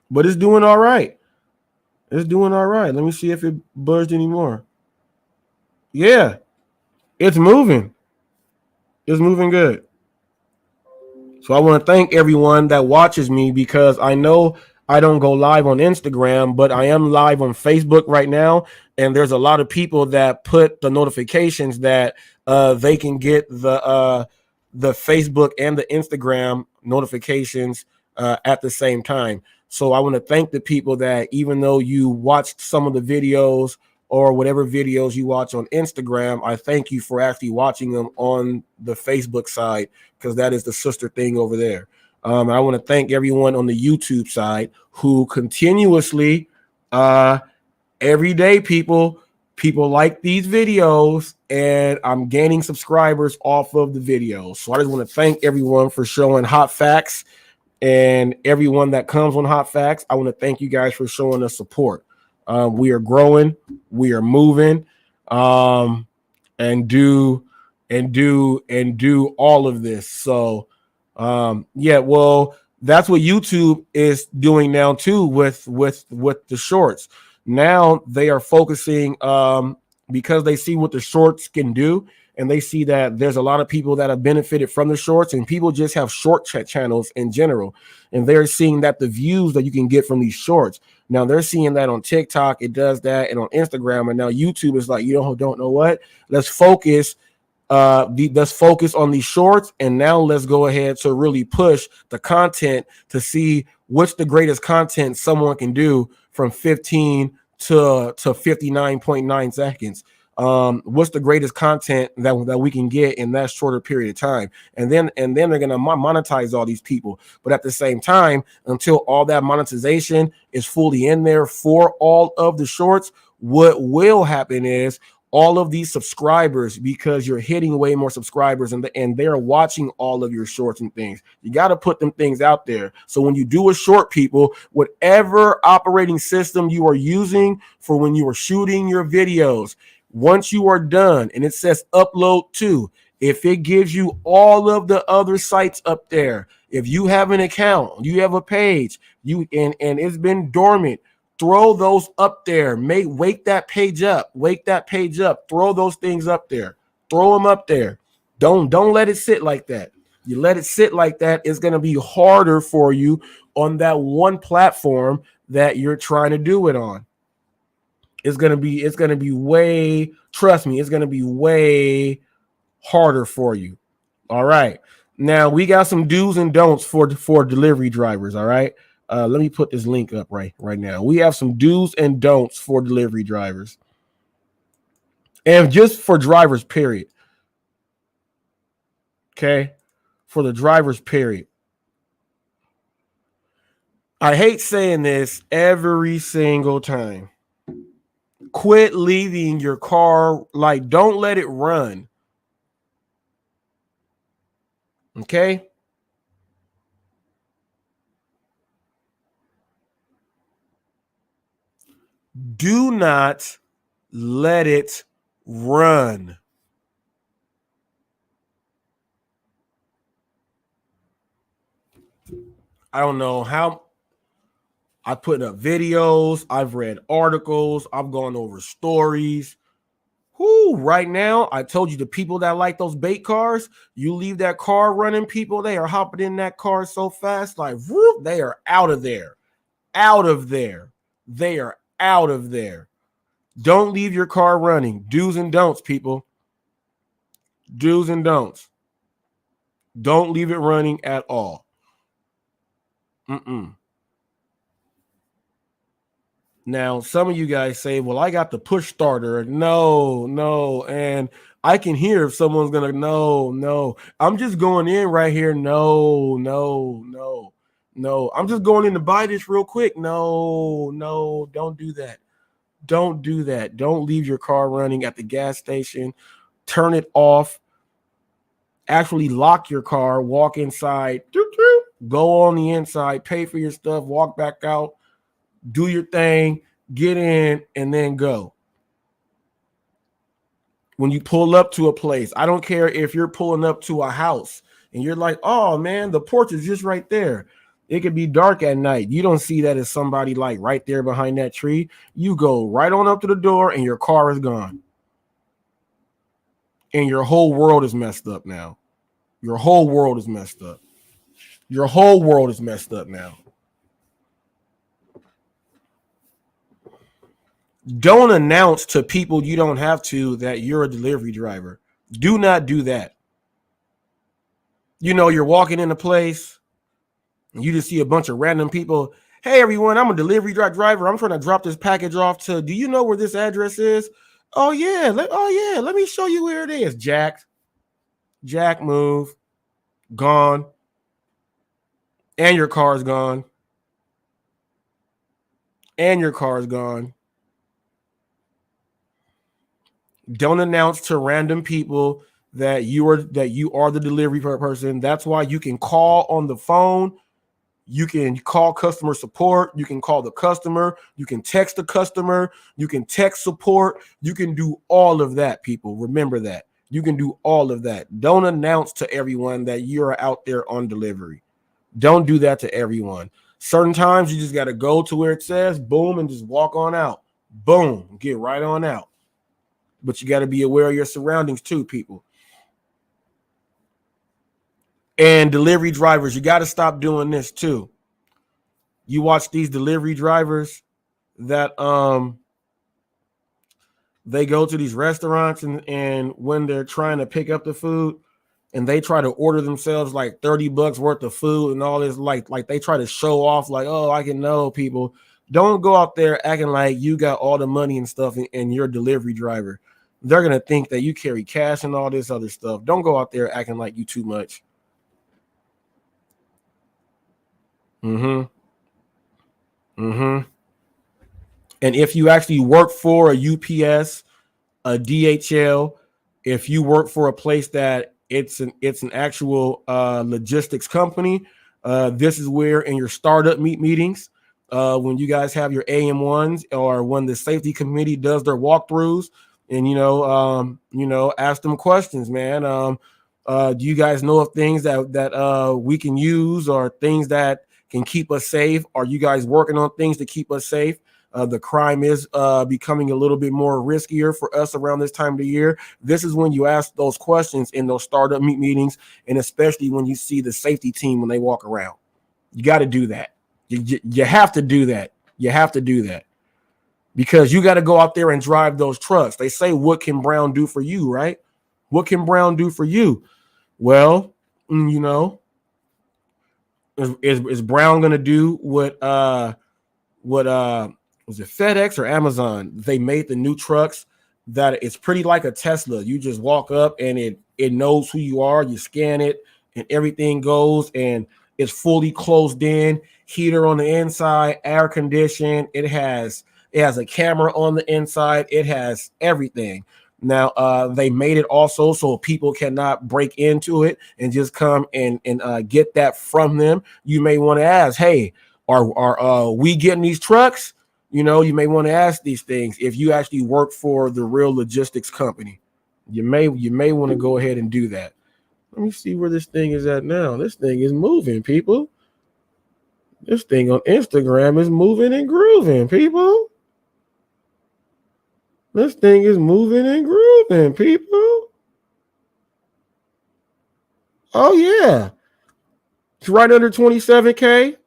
But it's doing all right. It's doing all right. Let me see if it buzzed anymore. Yeah, it's moving. It's moving good. So I want to thank everyone that watches me because I know I don't go live on Instagram, but I am live on Facebook right now. And there's a lot of people that put the notifications that they can get the Facebook and the Instagram notifications at the same time. So I want to thank the people that even though you watched some of the videos or whatever videos you watch on Instagram, I thank you for actually watching them on the Facebook side because that is the sister thing over there. I want to thank everyone on the YouTube side who continuously, every day, people like these videos and I'm gaining subscribers off of the videos. So I just want to thank everyone for showing hot facts. And everyone that comes on Hot Facts, I want to thank you guys for showing us support. We are growing, we are moving, and do all of this. So, yeah, well, that's what YouTube is doing now too with the shorts. Now they are focusing because they see what the shorts can do. And they see that there's a lot of people that have benefited from the shorts and people just have short channels in general. And they're seeing that the views that you can get from these shorts. Now they're seeing that on TikTok, it does that, and on Instagram. And now YouTube is like, you don't know what? Let's focus on these shorts. And now let's go ahead to really push the content to see what's the greatest content someone can do from 15 to 59.9 seconds. What's the greatest content that we can get in that shorter period of time, and then they're gonna monetize all these people. But at the same time, until all that monetization is fully in there for all of the shorts, what will happen is all of these subscribers, because you're hitting way more subscribers and they're watching all of your shorts and things. You got to put them things out there. So when you do a short, people, whatever operating system you are using for when you are shooting your videos, once you are done and it says upload to, if it gives you all of the other sites up there, if you have an account, you have a page, and it's been dormant, throw those up there. Wake that page up. Throw those things up there. Throw them up there. Don't let it sit like that. You let it sit like that, it's going to be harder for you on that one platform that you're trying to do it on. It's going to be way, trust me, it's going to be way harder for you. All right. Now we got some do's and don'ts for delivery drivers. All right. Let me put this link up right now. We have some do's and don'ts for delivery drivers. And just for drivers, period. Okay. For the drivers, period. I hate saying this every single time. Quit leaving your car, like don't let it run. Okay? Do not let it run. I don't know how I put up videos, I've read articles, I've gone over stories. Whoo, right now, I told you the people that like those bait cars, you leave that car running, people, they are hopping in that car so fast, like, whoop, they are out of there. Out of there. They are out of there. Don't leave your car running. Do's and don'ts, people. Do's and don'ts. Don't leave it running at all. Now, some of you guys say, well, I got the push starter. No. And I can hear if someone's going to, no. I'm just going in right here. No. I'm just going in to buy this real quick. No. Don't do that. Don't do that. Don't leave your car running at the gas station. Turn it off. Actually lock your car. Walk inside. Go on the inside. Pay for your stuff. Walk back out. Do your thing, get in, and then go. When you pull up to a place, I don't care if you're pulling up to a house and you're like, oh man, the porch is just right there. It could be dark at night. You don't see that as somebody like right there behind that tree. You go right on up to the door and your car is gone. And your whole world is messed up now. Your whole world is messed up. Your whole world is messed up now. Don't announce to people you don't have to that you're a delivery driver. Do not do that. You know, you're walking in a place and you just see a bunch of random people. Hey, everyone, I'm a delivery driver. I'm trying to drop this package off to, do you know where this address is? Oh, yeah. Let me show you where it is. Jack, move. Gone. And your car's gone. Don't announce to random people that you are the delivery person. That's why you can call on the phone. You can call customer support. You can call the customer. You can text the customer. You can text support. You can do all of that, people. Remember that. You can do all of that. Don't announce to everyone that you're out there on delivery. Don't do that to everyone. Certain times you just got to go to where it says, boom, and just walk on out. Boom, get right on out. But you got to be aware of your surroundings too, people. And delivery drivers, you got to stop doing this too. You watch these delivery drivers that they go to these restaurants and when they're trying to pick up the food and they try to order themselves like $30 worth of food and all this, like they try to show off like, oh, I can know people. Don't go out there acting like you got all the money and stuff and you're a delivery driver. They're going to think that you carry cash and all this other stuff. Don't go out there acting like you too much. And if you actually work for a UPS, a DHL, if you work for a place that it's an actual logistics company, this is where in your startup meetings, when you guys have your AM1s or when the safety committee does their walkthroughs, and ask them questions, man. Do you guys know of things that we can use or things that can keep us safe? Are you guys working on things to keep us safe? The crime is becoming a little bit more riskier for us around this time of the year. This is when you ask those questions in those startup meetings, and especially when you see the safety team when they walk around. You got to do that. You have to do that. You have to do that. Because you got to go out there and drive those trucks. They say, what can Brown do for you, right? What can Brown do for you? Well, is Brown going to do what was it FedEx or Amazon? They made the new trucks that it's pretty like a Tesla. You just walk up and it knows who you are. You scan it and everything goes and it's fully closed in, heater on the inside, air conditioned. It has a camera on the inside. It has everything. Now, they made it also so people cannot break into it and just come and get that from them. You may want to ask, hey, are we getting these trucks? You know, you may want to ask these things if you actually work for the real logistics company. You may want to go ahead and do that. Let me see where this thing is at now. This thing is moving, people. This thing on Instagram is moving and grooving, people. This thing is moving and grooving, people. Oh, yeah. It's right under 27K.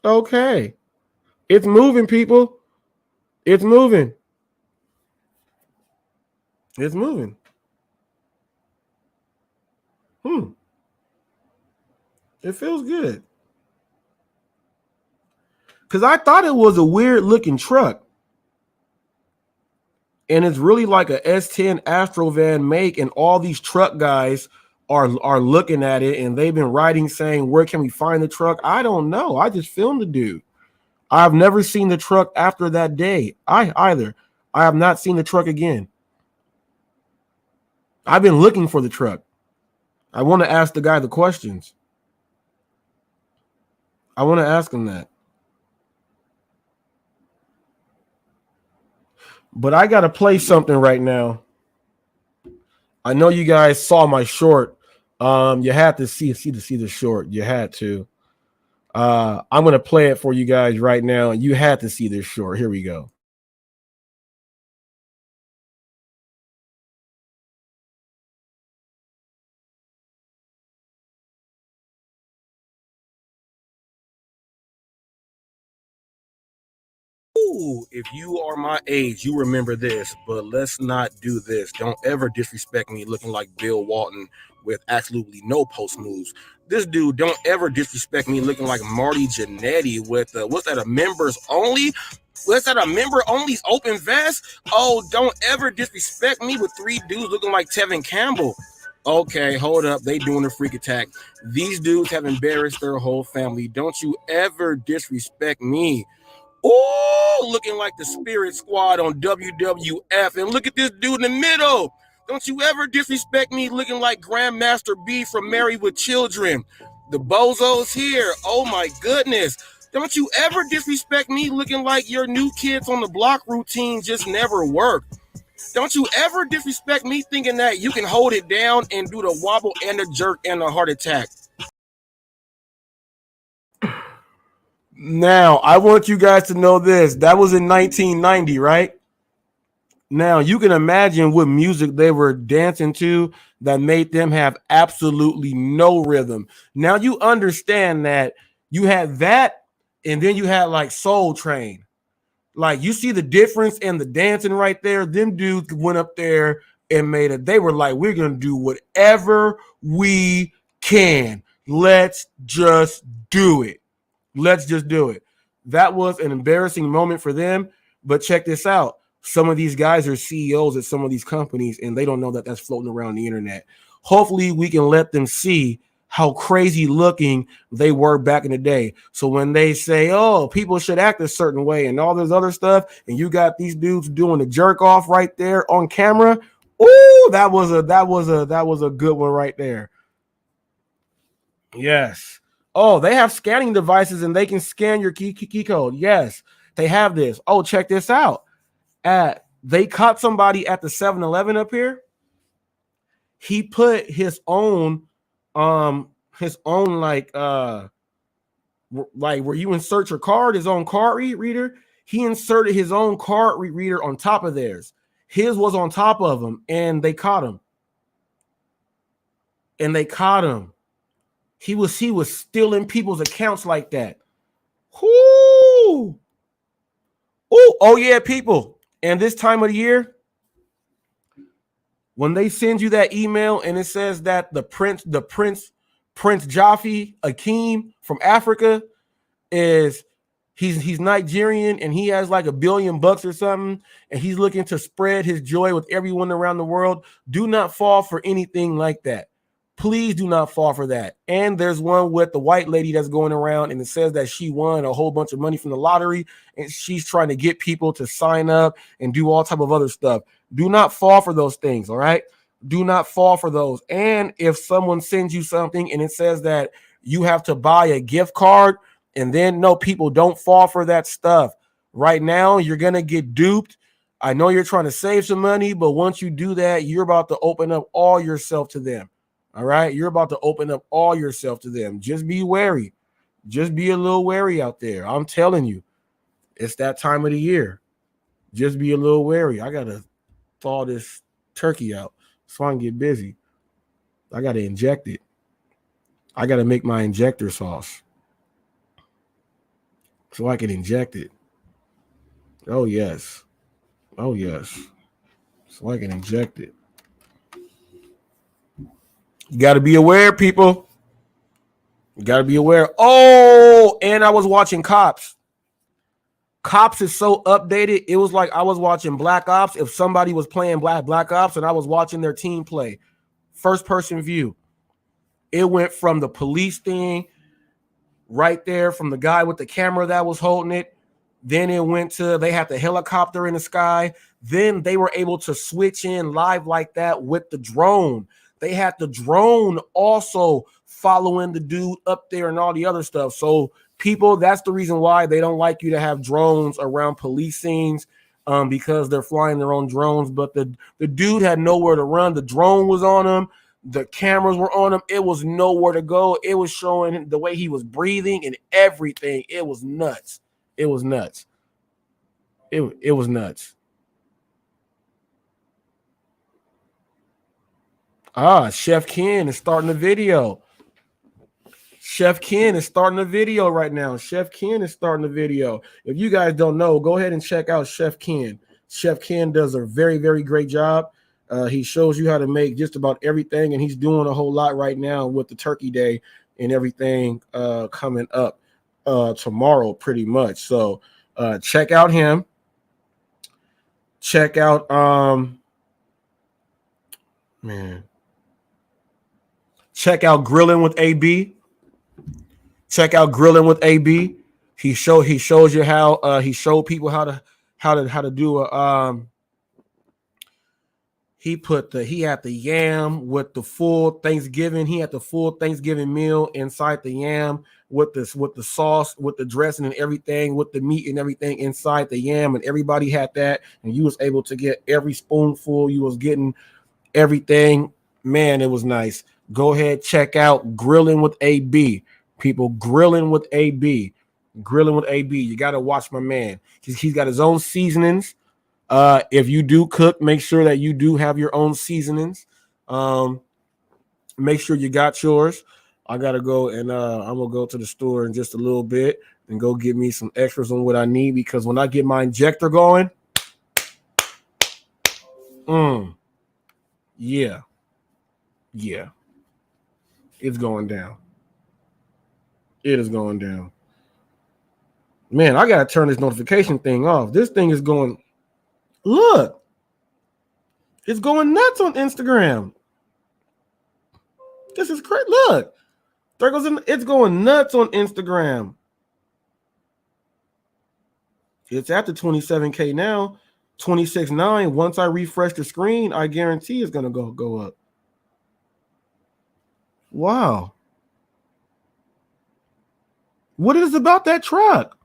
Okay. It's moving, people. It's moving. It's moving. It feels good. Because I thought it was a weird looking truck. And it's really like a S10 Astrovan make, and all these truck guys are looking at it, and they've been writing saying, where can we find the truck? I don't know. I just filmed the dude. I've never seen the truck after that day. I have not seen the truck again. I've been looking for the truck. I want to ask the guy the questions. I want to ask him that. But I got to play something right now. I know you guys saw my short. You had to see the short. You had to. I'm going to play it for you guys right now. You had to see this short. Here we go. Ooh, if you are my age, you remember this, but let's not do this. Don't ever disrespect me looking like Bill Walton with absolutely no post moves. This dude, don't ever disrespect me looking like Marty Jannetty with what's that, a members only? What's that, a member only's open vest? Oh, don't ever disrespect me with three dudes looking like Tevin Campbell. Okay, hold up. They doing a freak attack. These dudes have embarrassed their whole family. Don't you ever disrespect me. Oh, looking like the Spirit Squad on WWF. And look at this dude in the middle. Don't you ever disrespect me looking like Grandmaster B from Married with Children. The bozos here. Oh, my goodness. Don't you ever disrespect me looking like your New Kids on the Block routine just never worked. Don't you ever disrespect me thinking that you can hold it down and do the wobble and the jerk and the heart attack. Now, I want you guys to know this. That was in 1990, right? Now, you can imagine what music they were dancing to that made them have absolutely no rhythm. Now, you understand that you had that, and then you had like Soul Train. Like, you see the difference in the dancing right there. Them dudes went up there and made it. They were like, we're going to do whatever we can. Let's just do it. Let's just do it. That was an embarrassing moment for them. But check this out. Some of these guys are CEOs at some of these companies, and they don't know that that's floating around the internet. Hopefully, we can let them see how crazy looking they were back in the day. So when they say, oh, people should act a certain way and all this other stuff, and you got these dudes doing the jerk off right there on camera, ooh, that was a good one right there. Yes. Oh, they have scanning devices and they can scan your key code. Yes, they have this. Oh, check this out. They caught somebody at the 7-Eleven up here. He put his own like where you insert your card, his own card reader. He inserted his own card reader on top of theirs. His was on top of him, and they caught him. He was stealing people's accounts like that. Ooh. Ooh. Oh yeah, people. And this time of the year, when they send you that email and it says that the Prince Jaffe Akeem from Africa he's Nigerian and he has like $1 billion or something, and he's looking to spread his joy with everyone around the world. Do not fall for anything like that. Please do not fall for that. And there's one with the white lady that's going around and it says that she won a whole bunch of money from the lottery and she's trying to get people to sign up and do all type of other stuff. Do not fall for those things, all right? Do not fall for those. And if someone sends you something and it says that you have to buy a gift card And then, no, people, don't fall for that stuff. Right now, you're going to get duped. I know you're trying to save some money, but once you do that, you're about to open up all yourself to them. All right? You're about to open up all yourself to them. Just be wary. Just be a little wary out there. I'm telling you, it's that time of the year. Just be a little wary. I got to thaw this turkey out so I can get busy. I got to inject it. I got to make my injector sauce so I can inject it. Oh, yes. Oh, yes. So I can inject it. You got to be aware, people. You got to be aware. Oh, and I was watching Cops. Cops is so updated. It was like I was watching Black Ops. If somebody was playing Black Ops and I was watching their team play, first person view. It went from the police thing right there, from the guy with the camera that was holding it. Then it went to, they had the helicopter in the sky. Then they were able to switch in live like that with the drone. They had the drone also following the dude up there and all the other stuff. So people, that's the reason why they don't like you to have drones around police scenes, because they're flying their own drones. But the dude had nowhere to run. The drone was on him. The cameras were on him. It was nowhere to go. It was showing the way he was breathing and everything. It was nuts. It was nuts. It was nuts. Chef Ken is starting a video. Chef Ken is starting a video right now. Chef Ken is starting a video. If you guys don't know, go ahead and check out Chef Ken. Chef Ken does a very, very great job. He shows you how to make just about everything, and he's doing a whole lot right now with the Turkey Day and everything coming up tomorrow, pretty much. So check out him. Check out check out Grilling with AB. Check out Grilling with AB. He shows you how he showed people how to do a he had the yam with the full Thanksgiving. He had the full Thanksgiving meal inside the yam with the sauce, with the dressing and everything, with the meat and everything inside the yam, and everybody had that, and you was able to get every spoonful. You was getting everything. Man, it was nice. Go ahead, check out Grilling with AB. People, Grilling with AB. Grilling with AB. You got to watch my man. He's got his own seasonings. If you do cook, make sure that you do have your own seasonings. Make sure you got yours. I gotta go, and I'm gonna go to the store in just a little bit and go get me some extras on what I need, because when I get my injector going, yeah, it's going down. It is going down. Man, I gotta turn this notification thing off. This thing is going. Look, it's going nuts on Instagram. This is crazy. Look, there goes it's going nuts on Instagram. It's at the 27K now, 26.9. Once I refresh the screen, I guarantee it's gonna go up. Wow. What is about that truck?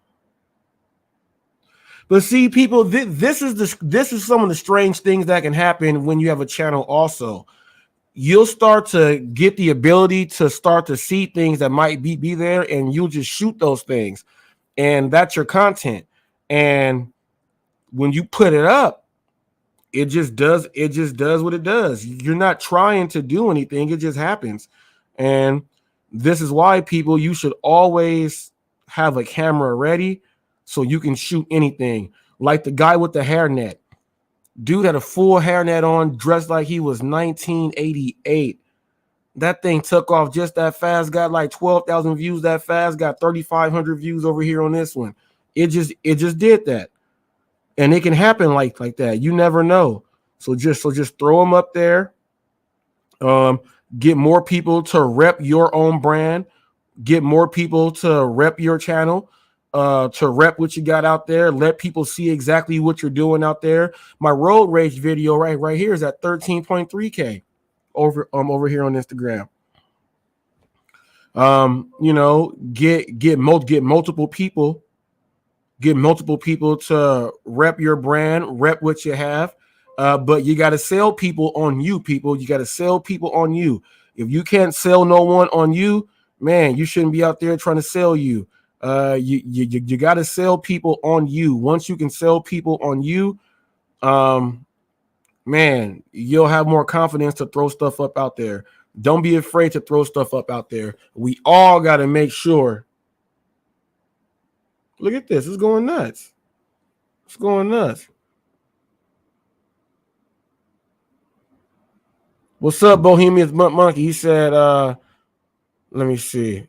But see, people, this is some of the strange things that can happen when you have a channel also. You'll start to get the ability to start to see things that might be there, and you'll just shoot those things. And that's your content. And when you put it up, it just does what it does. You're not trying to do anything. It just happens. And this is why, people, you should always have a camera ready, so you can shoot anything. Like the guy with the hairnet. Dude had a full hairnet on, dressed like he was 1988. That thing took off just that fast, got like 12,000 views that fast, got 3,500 views over here on this one. It just did that. And it can happen like that. You never know. So just throw them up there. Get more people to rep your own brand. Get more people to rep your channel. To rep what you got out there. Let people see exactly what you're doing out there. My road rage video right here is at 13.3K over here on Instagram. You know, get multiple people. Get multiple people to rep your brand, rep what you have. But you got to sell people on you, people. You got to sell people on you. If you can't sell no one on you, man, you shouldn't be out there trying to sell you. You got to sell people on you. Once you can sell people on you, man, you'll have more confidence to throw stuff up out there. Don't be afraid to throw stuff up out there. We all got to make sure. Look at this. It's going nuts. It's going nuts. What's up, Bohemian Monkey? He said, let me see.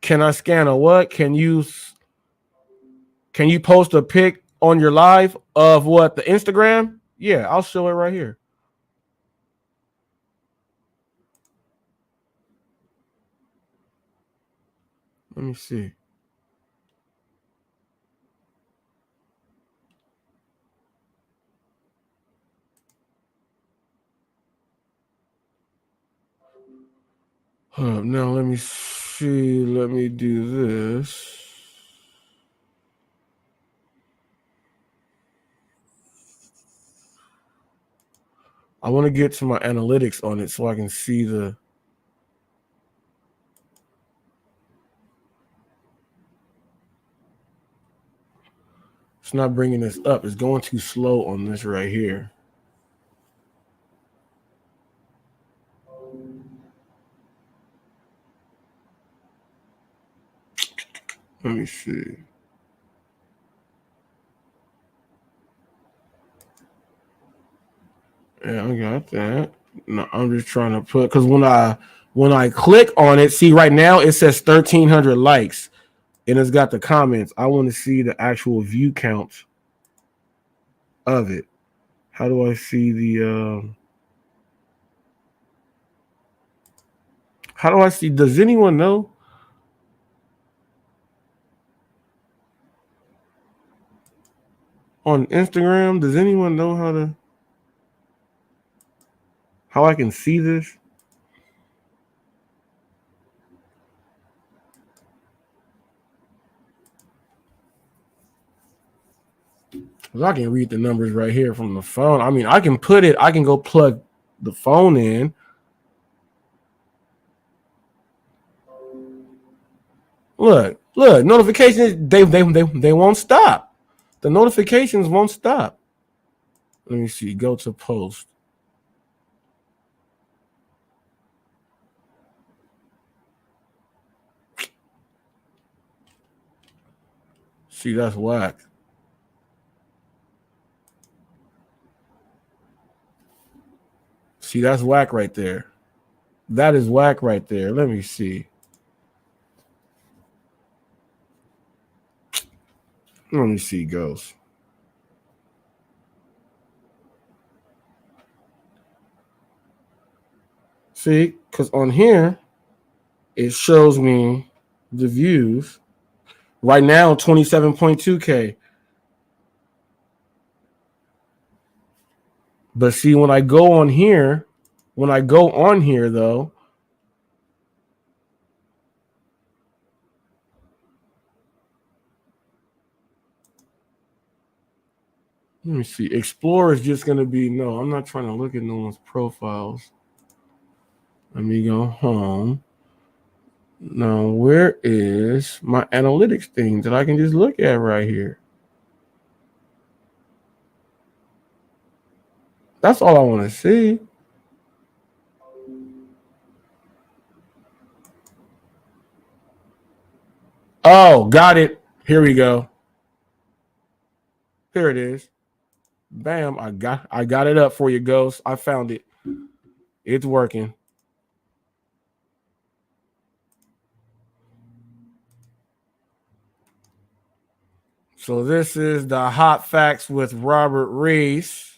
Can I scan a what? Can you post a pic on your live of what? The Instagram? Yeah, I'll show it right here. Let me see. Now let me see. Let me do this. I want to get to my analytics on it so I can see the. It's not bringing this up. It's going too slow on this right here. Let me see. Yeah, I got that. No, I'm just trying to put because when I click on it, see right now it says 1,300 likes and it's got the comments. I want to see the actual view count of it. How do I see the? How do I see? Does anyone know? On Instagram, does anyone know how I can see this? Because I can read the numbers right here from the phone. I mean, I can go plug the phone in. Look, notifications, they won't stop. The notifications won't stop. Let me see. Go to post. See, that's whack. See, that's whack right there. That is whack right there. Let me see. Let me see, Ghost. See, because on here, it shows me the views. Right now, 27.2K. But see, when I go on here, though, let me see. Explore is just going to be, no, I'm not trying to look at no one's profiles. Let me go home. Now, where is my analytics thing that I can just look at right here? That's all I want to see. Oh, got it. Here we go. Here it is. Bam, I got it up for you, Ghost. I found it. It's working. So this is the Hot Facts with Robert Reese.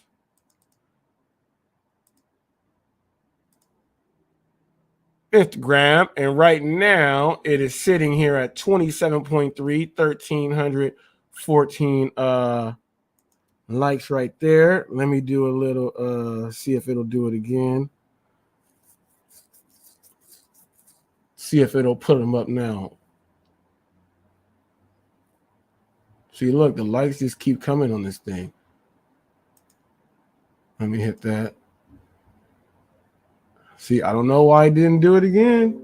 Instagram, and right now it is sitting here at 27.3, 1,314 likes right there. Let me do a little see if it'll do it again. See if it'll put them up now. See, look, the likes just keep coming on this thing. Let me hit that. See, I don't know why I didn't do it again.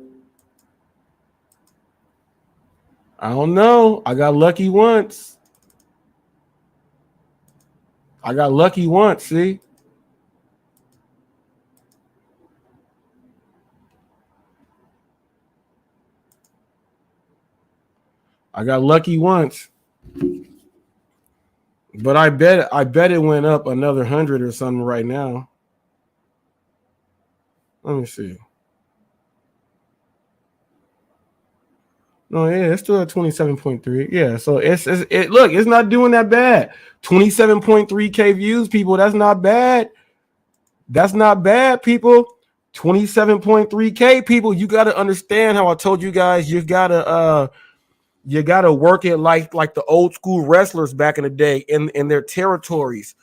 I don't know. I got lucky once. See? I got lucky once. But I bet it went up another 100 or something right now. Let me see. No, yeah, it's still at 27.3. Yeah, so it's look, it's not doing that bad. 27.3K views, people. That's not bad. That's not bad, people. 27.3K people. You got to understand how I told you guys. You gotta work it like the old school wrestlers back in the day in their territories.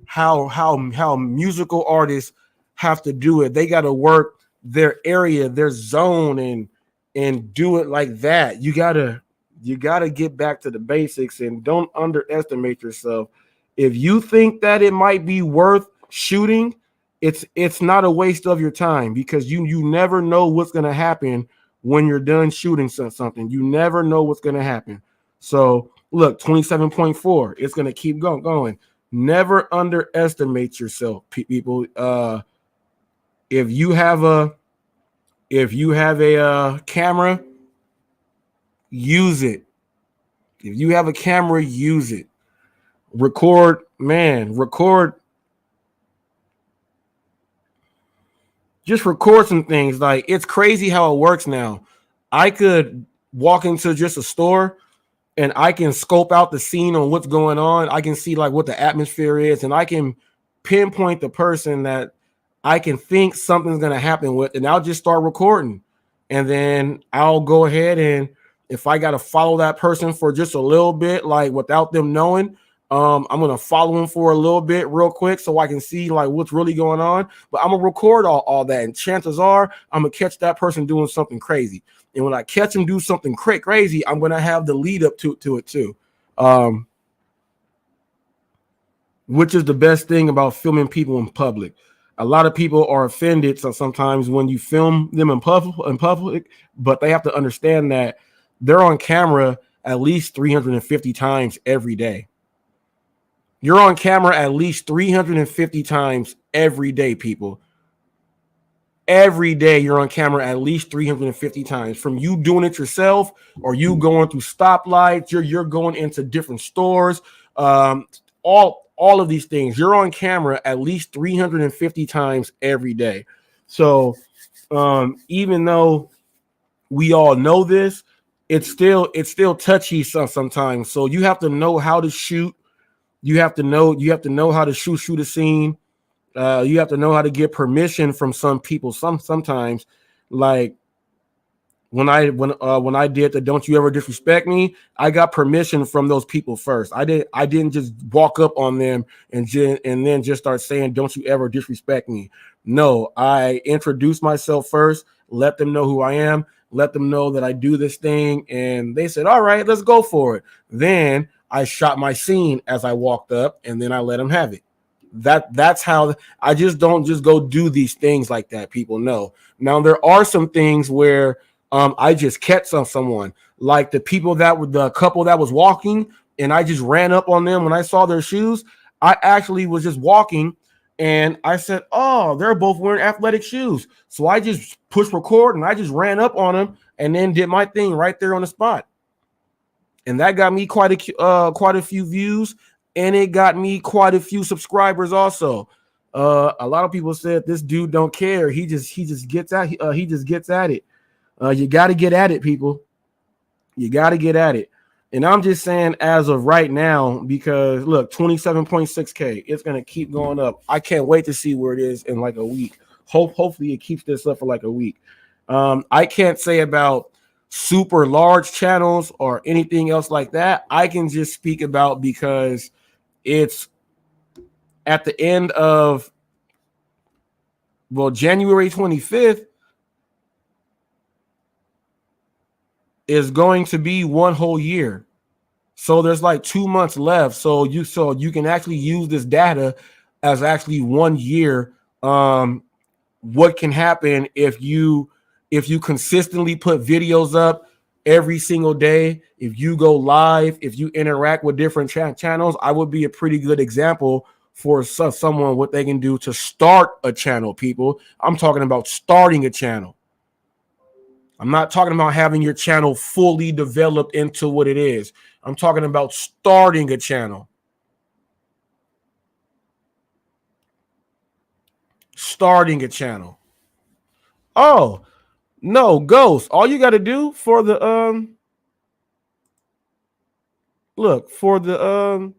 How musical artists have to do it. They got to work their area, their zone, and do it like that. You gotta get back to the basics and don't underestimate yourself. If you think that it might be worth shooting, it's not a waste of your time, because you never know what's gonna happen when you're done shooting something. You never know what's gonna happen. So look, 27.4, it's gonna keep going. Never underestimate yourself, people. If you have a camera, use it. If you have a camera, use it. Record. Just record some things. Like, it's crazy how it works now. I could walk into just a store and I can scope out the scene on what's going on. I can see like what the atmosphere is, and I can pinpoint the person that I can think something's going to happen with, and I'll just start recording. And then I'll go ahead, and if I got to follow that person for just a little bit, like without them knowing, I'm going to follow them for a little bit real quick so I can see like what's really going on. But I'm going to record all that. And chances are I'm going to catch that person doing something crazy. And when I catch them do something crazy, I'm going to have the lead up to it too. Which is the best thing about filming people in public. A lot of people are offended sometimes when you film them in public, but they have to understand that they're on camera at least 350 times every day. You're on camera at least 350 times every day, people. Every day you're on camera at least 350 times. From you doing it yourself, or you going through stoplights, you're going into different stores, all of these things. You're on camera at least 350 times every day. So even though we all know this, it's still touchy sometimes. So you have to know how to shoot. You have to know how to shoot a scene. You have to know how to get permission from some people. Sometimes, like when I did the "Don't You Ever Disrespect Me," I got permission from those people first. I didn't just walk up on them and then just start saying "Don't you ever disrespect me." No, I introduced myself first, let them know who I am, let them know that I do this thing, and they said, "All right, let's go for it." Then I shot my scene as I walked up, and then I let them have it. That's how. I just don't just go do these things like that. People know. Now there are some things where I just catch someone, like the couple that was walking, and I just ran up on them when I saw their shoes. I actually was just walking, and I said, "Oh, they're both wearing athletic shoes." So I just pushed record, and I just ran up on them, and then did my thing right there on the spot. And that got me quite a few views, and it got me quite a few subscribers also. A lot of people said this dude don't care. He just gets at it. You got to get at it, people. You got to get at it. And I'm just saying, as of right now, because look, 27.6K, it's gonna keep going up. I can't wait to see where it is in like a week. Hopefully it keeps this up for like a week. I can't say about super large channels or anything else like that. I can just speak about, because it's at the end of January 25th. is going to be 1 whole year. So there's like 2 months left. So you can actually use this data as actually 1 year. What can happen if you consistently put videos up every single day, if you go live, if you interact with different channels, I would be a pretty good example for someone what they can do to start a channel, people. I'm talking about starting a channel. I'm not talking about having your channel fully developed into what it is. I'm talking about starting a channel. Starting a channel. Oh, no, Ghost. All you got to do for the look, for the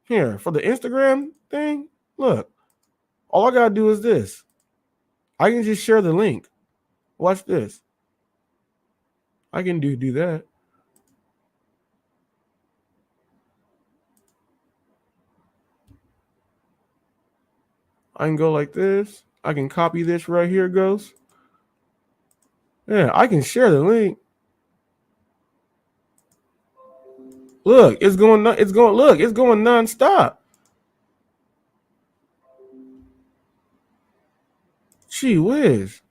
here, for the Instagram thing, look. All I got to do is this. I can just share the link. Watch this. I can do that. I can go like this. I can copy this right here, Ghost. Yeah, I can share the link. Look, it's going nonstop. Gee whiz.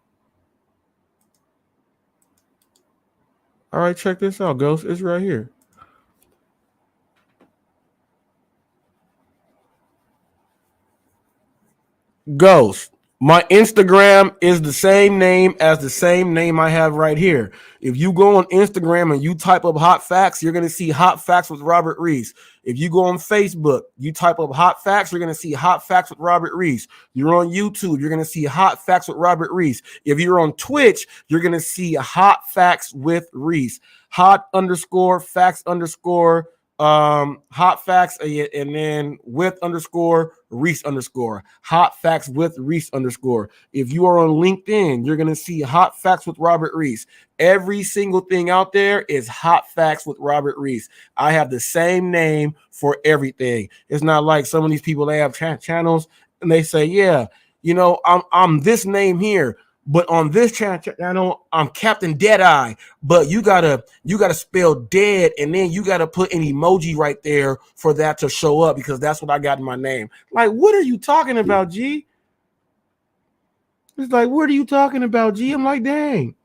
All right, check this out, Ghost. It's right here. Ghost. My Instagram is the same name as the same name I have right here. If you go on Instagram and you type up Hot Facts, you're going to see Hot Facts with Robert Reese. If you go on Facebook, you type up Hot Facts, you're going to see Hot Facts with Robert Reese. You're on YouTube, you're going to see Hot Facts with Robert Reese. If you're on Twitch, you're going to see Hot Facts with Reese. Hot_facts_ Hot Facts and then with _ Reese _ Hot Facts with Reese _ If you are on LinkedIn, you're gonna see Hot Facts with Robert Reese. Every single thing out there is Hot Facts with Robert Reese. I have the same name for everything. It's not like some of these people, they have channels and they say, yeah, you know, I'm this name here. But on this channel, I'm Captain Deadeye. But you gotta spell dead, and then you gotta put an emoji right there for that to show up, because that's what I got in my name. Like, what are you talking about, G? It's like, what are you talking about, G? I'm like, dang.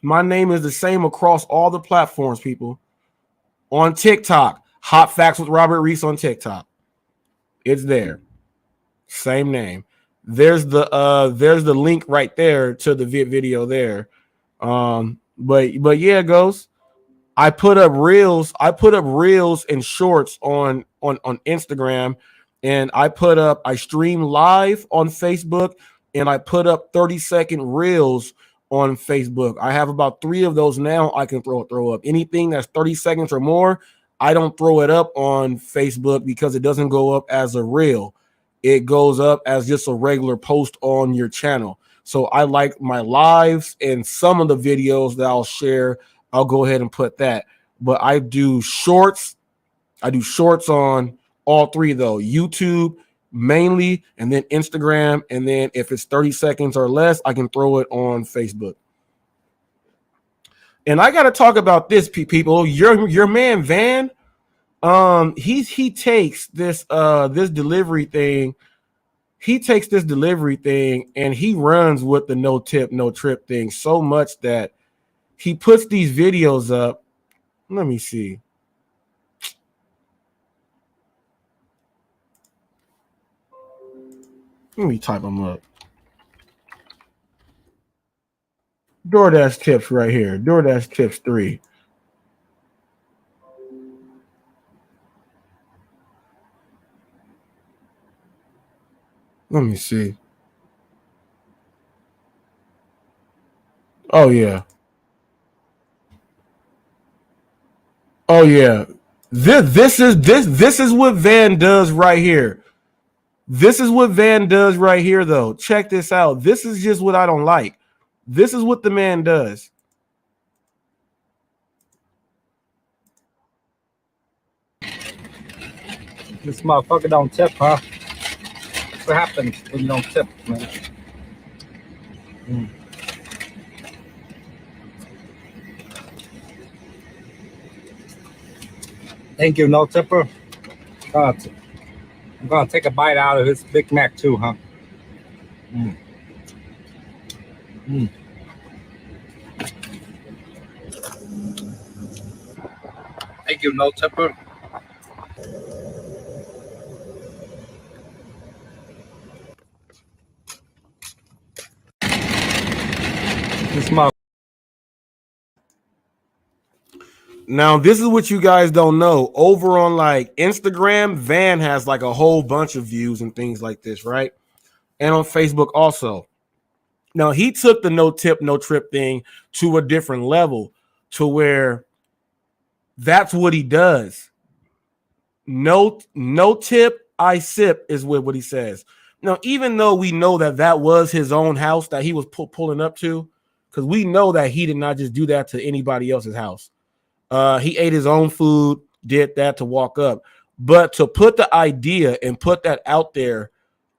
My name is the same across all the platforms, people. On TikTok, Hot Facts with Robert Reese on TikTok. It's there. Same name. There's the link right there to the video there. But yeah, Ghost. I put up reels and shorts on Instagram, and I stream live on Facebook, and I put up 30-second reels on Facebook. I have about 3 of those now. I can throw up anything that's 30 seconds or more. I don't throw it up on Facebook because it doesn't go up as a reel. It goes up as just a regular post on your channel. So I like my lives and some of the videos that I'll share, I'll go ahead and put that. But I do shorts. I do shorts on all 3 though. YouTube mainly, and then Instagram. And then if it's 30 seconds or less, I can throw it on Facebook. And I got to talk about this, people. Your man Van, he takes this this delivery thing. He takes this delivery thing and he runs with the no tip, no trip thing so much that he puts these videos up. Let me see. Let me type them up. DoorDash tips right here. DoorDash tips 3. Let me see. Oh yeah. Oh yeah. This is what Van does right here. This is what Van does right here though. Check this out. This is just what I don't like. This is what the man does. This motherfucker don't tip, huh? What happens when you don't tip, man? Thank you, no tipper. I'm gonna take a bite out of this Big Mac too, huh? Thank you, no tipper. This mother. Now, this is what you guys don't know. Over on like Instagram, Van has like a whole bunch of views and things like this, right? And on Facebook also. Now, he took the no tip, no trip thing to a different level to where that's what he does. No tip, I sip is what he says. Now, even though we know that that was his own house that he was pulling up to, because we know that he did not just do that to anybody else's house. He ate his own food, did that to walk up. But to put the idea and put that out there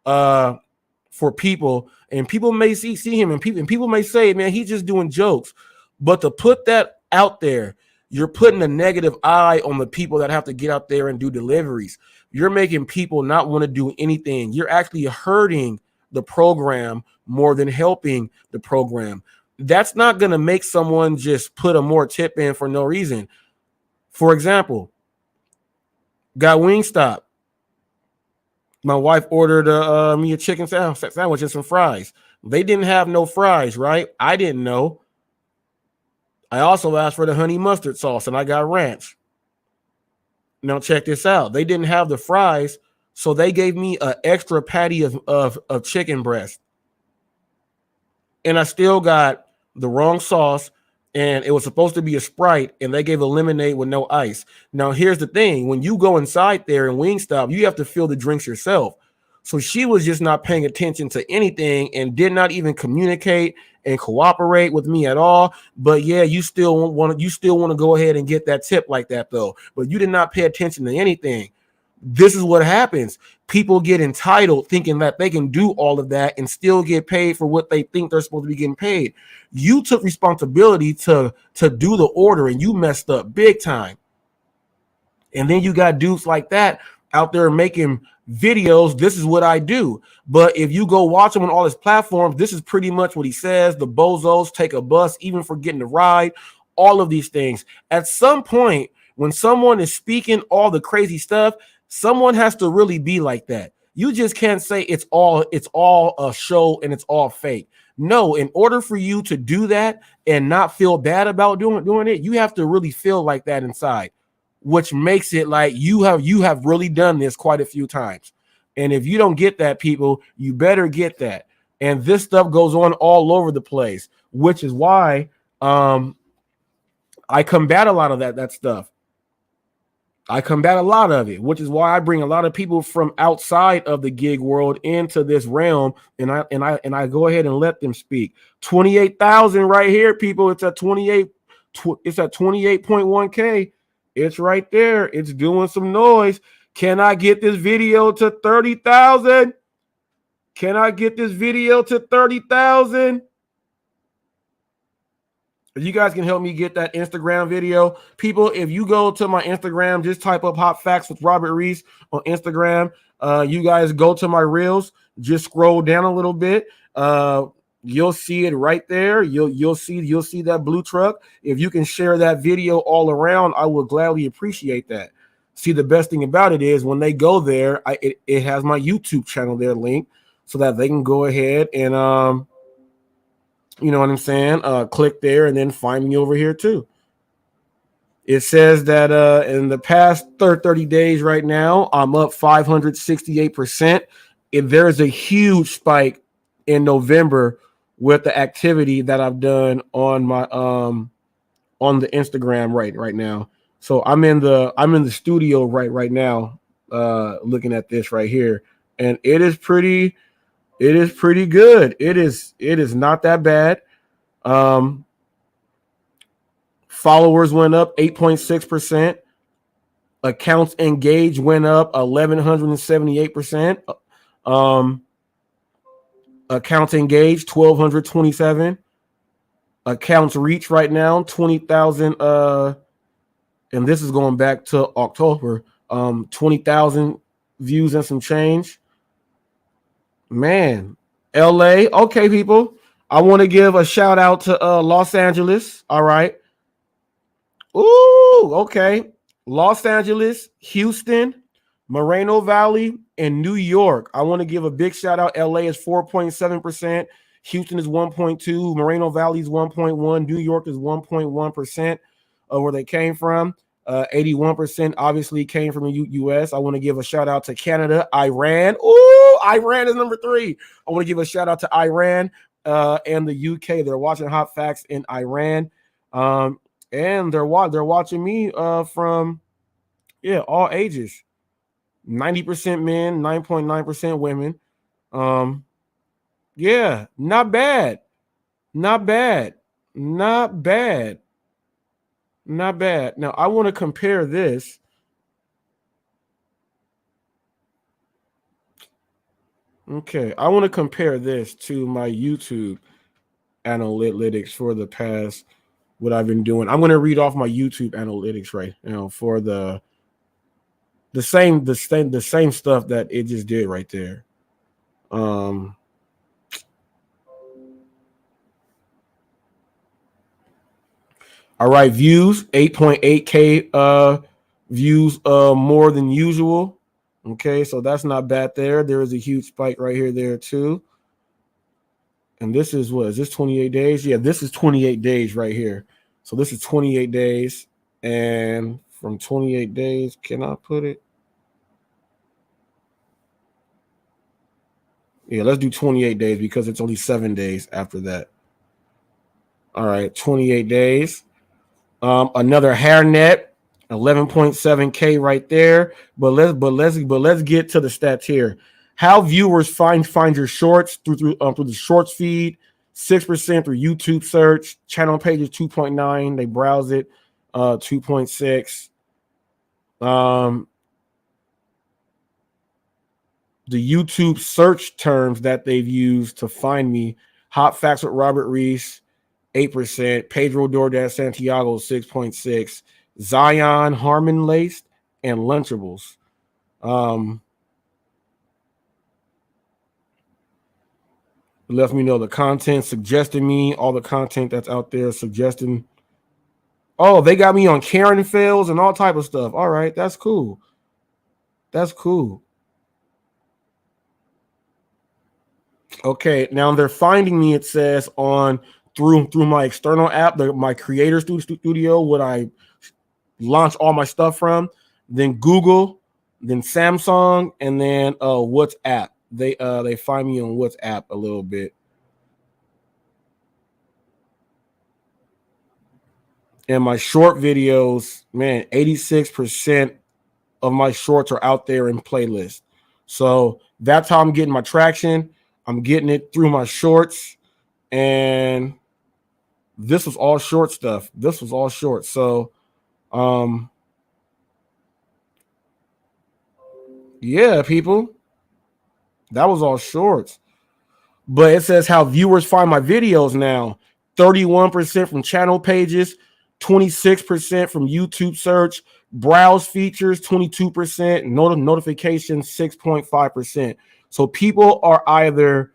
for people, and people may see him, and people may say, man, he's just doing jokes. But to put that out there, you're putting a negative eye on the people that have to get out there and do deliveries. You're making people not want to do anything. You're actually hurting the program more than helping the program. That's not going to make someone just put a more tip in for no reason. For example, got Wingstop. My wife ordered me a chicken sandwich and some fries. They didn't have no fries, right? I didn't know. I also asked for the honey mustard sauce, and I got ranch. Now check this out. They didn't have the fries, so they gave me an extra patty of chicken breast. And I still got the wrong sauce, and it was supposed to be a Sprite, and they gave a lemonade with no ice. Now, here's the thing. When you go inside there in Wingstop, you have to fill the drinks yourself. So she was just not paying attention to anything and did not even communicate and cooperate with me at all. But yeah, you still want to go ahead and get that tip like that though. But you did not pay attention to anything. This is what happens. People get entitled thinking that they can do all of that and still get paid for what they think they're supposed to be getting paid. You took responsibility to do the order and you messed up big time. And then you got dudes like that out there making videos. This is what I do. But if you go watch him on all his platforms, this is pretty much what he says. The bozos take a bus, even for getting a ride, all of these things. At some point, when someone is speaking all the crazy stuff, someone has to really be like that. You just can't say it's all a show and it's all fake. No, in order for you to do that and not feel bad about doing it, you have to really feel like that inside, which makes it like you have really done this quite a few times. And if you don't get that, people, you better get that. And this stuff goes on all over the place, which is why I combat a lot of that stuff. I combat a lot of it, which is why I bring a lot of people from outside of the gig world into this realm, and I go ahead and let them speak. 28,000 right here, people. It's at 28. It's at 28.1K. It's right there. It's doing some noise. Can I get this video to 30,000? Can I get this video to 30,000? If you guys can help me get that Instagram video, people, if you go to my Instagram, just type up Hot Facts with Robert Reese on Instagram. You guys go to my reels, just scroll down a little bit. You'll see it right there. You'll see that blue truck. If you can share that video all around, I would gladly appreciate that. See, the best thing about it is when they go there, it has my YouTube channel there linked so that they can go ahead and you know what I'm saying? Click there and then find me over here too. It says that in the past 30 days right now, I'm up 568%. If there's a huge spike in November with the activity that I've done on my on the Instagram right now. So I'm in the studio right now looking at this right here, and it is pretty good. It is not that bad. Followers went up 8.6%. Accounts engaged went up 1,178%. Accounts engaged 1,227. Accounts reach right now 20,000 and this is going back to October. 20,000 views and some change. Man, LA. Okay, people. I want to give a shout out to Los Angeles. All right. Ooh, okay. Los Angeles, Houston, Moreno Valley, and New York. I want to give a big shout out. LA is 4.7%. Houston is 1.2. Moreno Valley is 1.1. New York is 1.1% of where they came from. 81% obviously came from the U.S. I want to give a shout out to Canada, Iran. Ooh, Iran is number 3. I want to give a shout out to Iran and the U.K. They're watching Hot Facts in Iran. And they're watching me from all ages. 90% men, 9.9% women. Yeah, not bad. Not bad. Not bad. Not bad. Now I want to compare this. Okay, I want to compare this to my YouTube analytics for the past what I've been doing. I'm going to read off my YouTube analytics right now for the same stuff that it just did right there. All right, views 8.8K views more than usual. Okay, so that's not bad there. There is a huge spike right here there too. And this is what is this 28 days? Yeah, this is 28 days right here. So this is 28 days, and from 28 days, can I put it? Yeah, let's do 28 days because it's only 7 days after that. All right, 28 days. Another hairnet, 11.7K right there. But let's get to the stats here. How viewers find your shorts through the shorts feed. 6% through YouTube search. Channel pages 2.9. They browse it. 2.6. The YouTube search terms that they've used to find me: Hot Facts with Robert Reese, 8%. Pedro DoorDash Santiago, 6.6. Zion, Harmon Laced, and Lunchables. Left me know the content, suggested me, all the content that's out there suggesting. Oh, they got me on Karen Fails and all type of stuff. All right, that's cool. That's cool. Okay, now they're finding me, it says, on through my external app, my Creator Studio, what I launch all my stuff from, then Google, then Samsung, and then WhatsApp. They find me on WhatsApp a little bit. And my short videos, man, 86% of my shorts are out there in playlist. So that's how I'm getting my traction. I'm getting it through my shorts. And this was all short stuff. This was all short. So yeah, people, that was all shorts. But it says how viewers find my videos now. 31% from channel pages, 26% from YouTube search, browse features, 22%, notifications, 6.5%. So people are either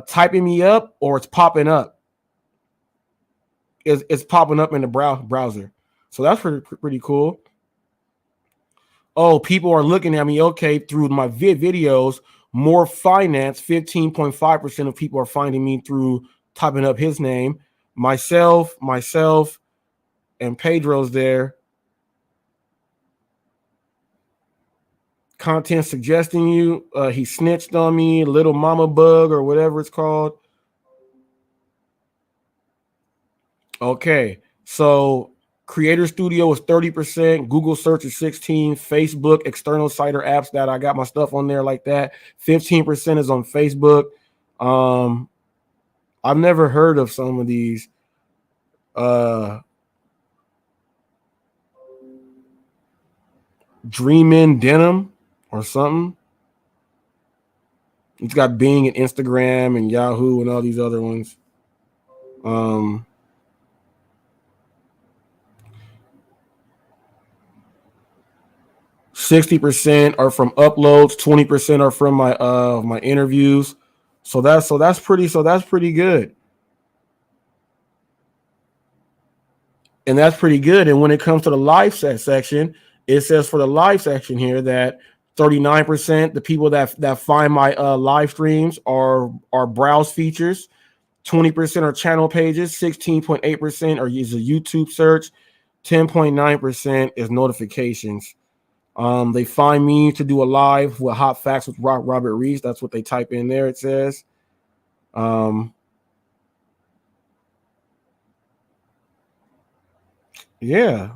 typing me up or it's popping up. It's popping up in the browser. So that's pretty cool. Oh, people are looking at me, okay, through my videos. More finance, 15.5% of people are finding me through typing up his name. Myself, and Pedro's there. Content suggesting you. He snitched on me, little mama bug or whatever it's called. Okay, so Creator Studio is 30%, Google search is 16%, Facebook external site or apps that I got my stuff on there like that, 15% is on Facebook. I've never heard of some of these. Dreamin' Denim or something. It's got Bing and Instagram and Yahoo and all these other ones. 60% are from uploads, 20% are from my interviews. So that's pretty good. And that's pretty good. And when it comes to the live section, it says for the live section here that 39%, the people that find my live streams are browse features, 20% are channel pages, 16.8% are is a YouTube search, 10.9% is notifications. They find me to do a live with Hot Facts with Robert Reese. That's what they type in there. It says. Yeah.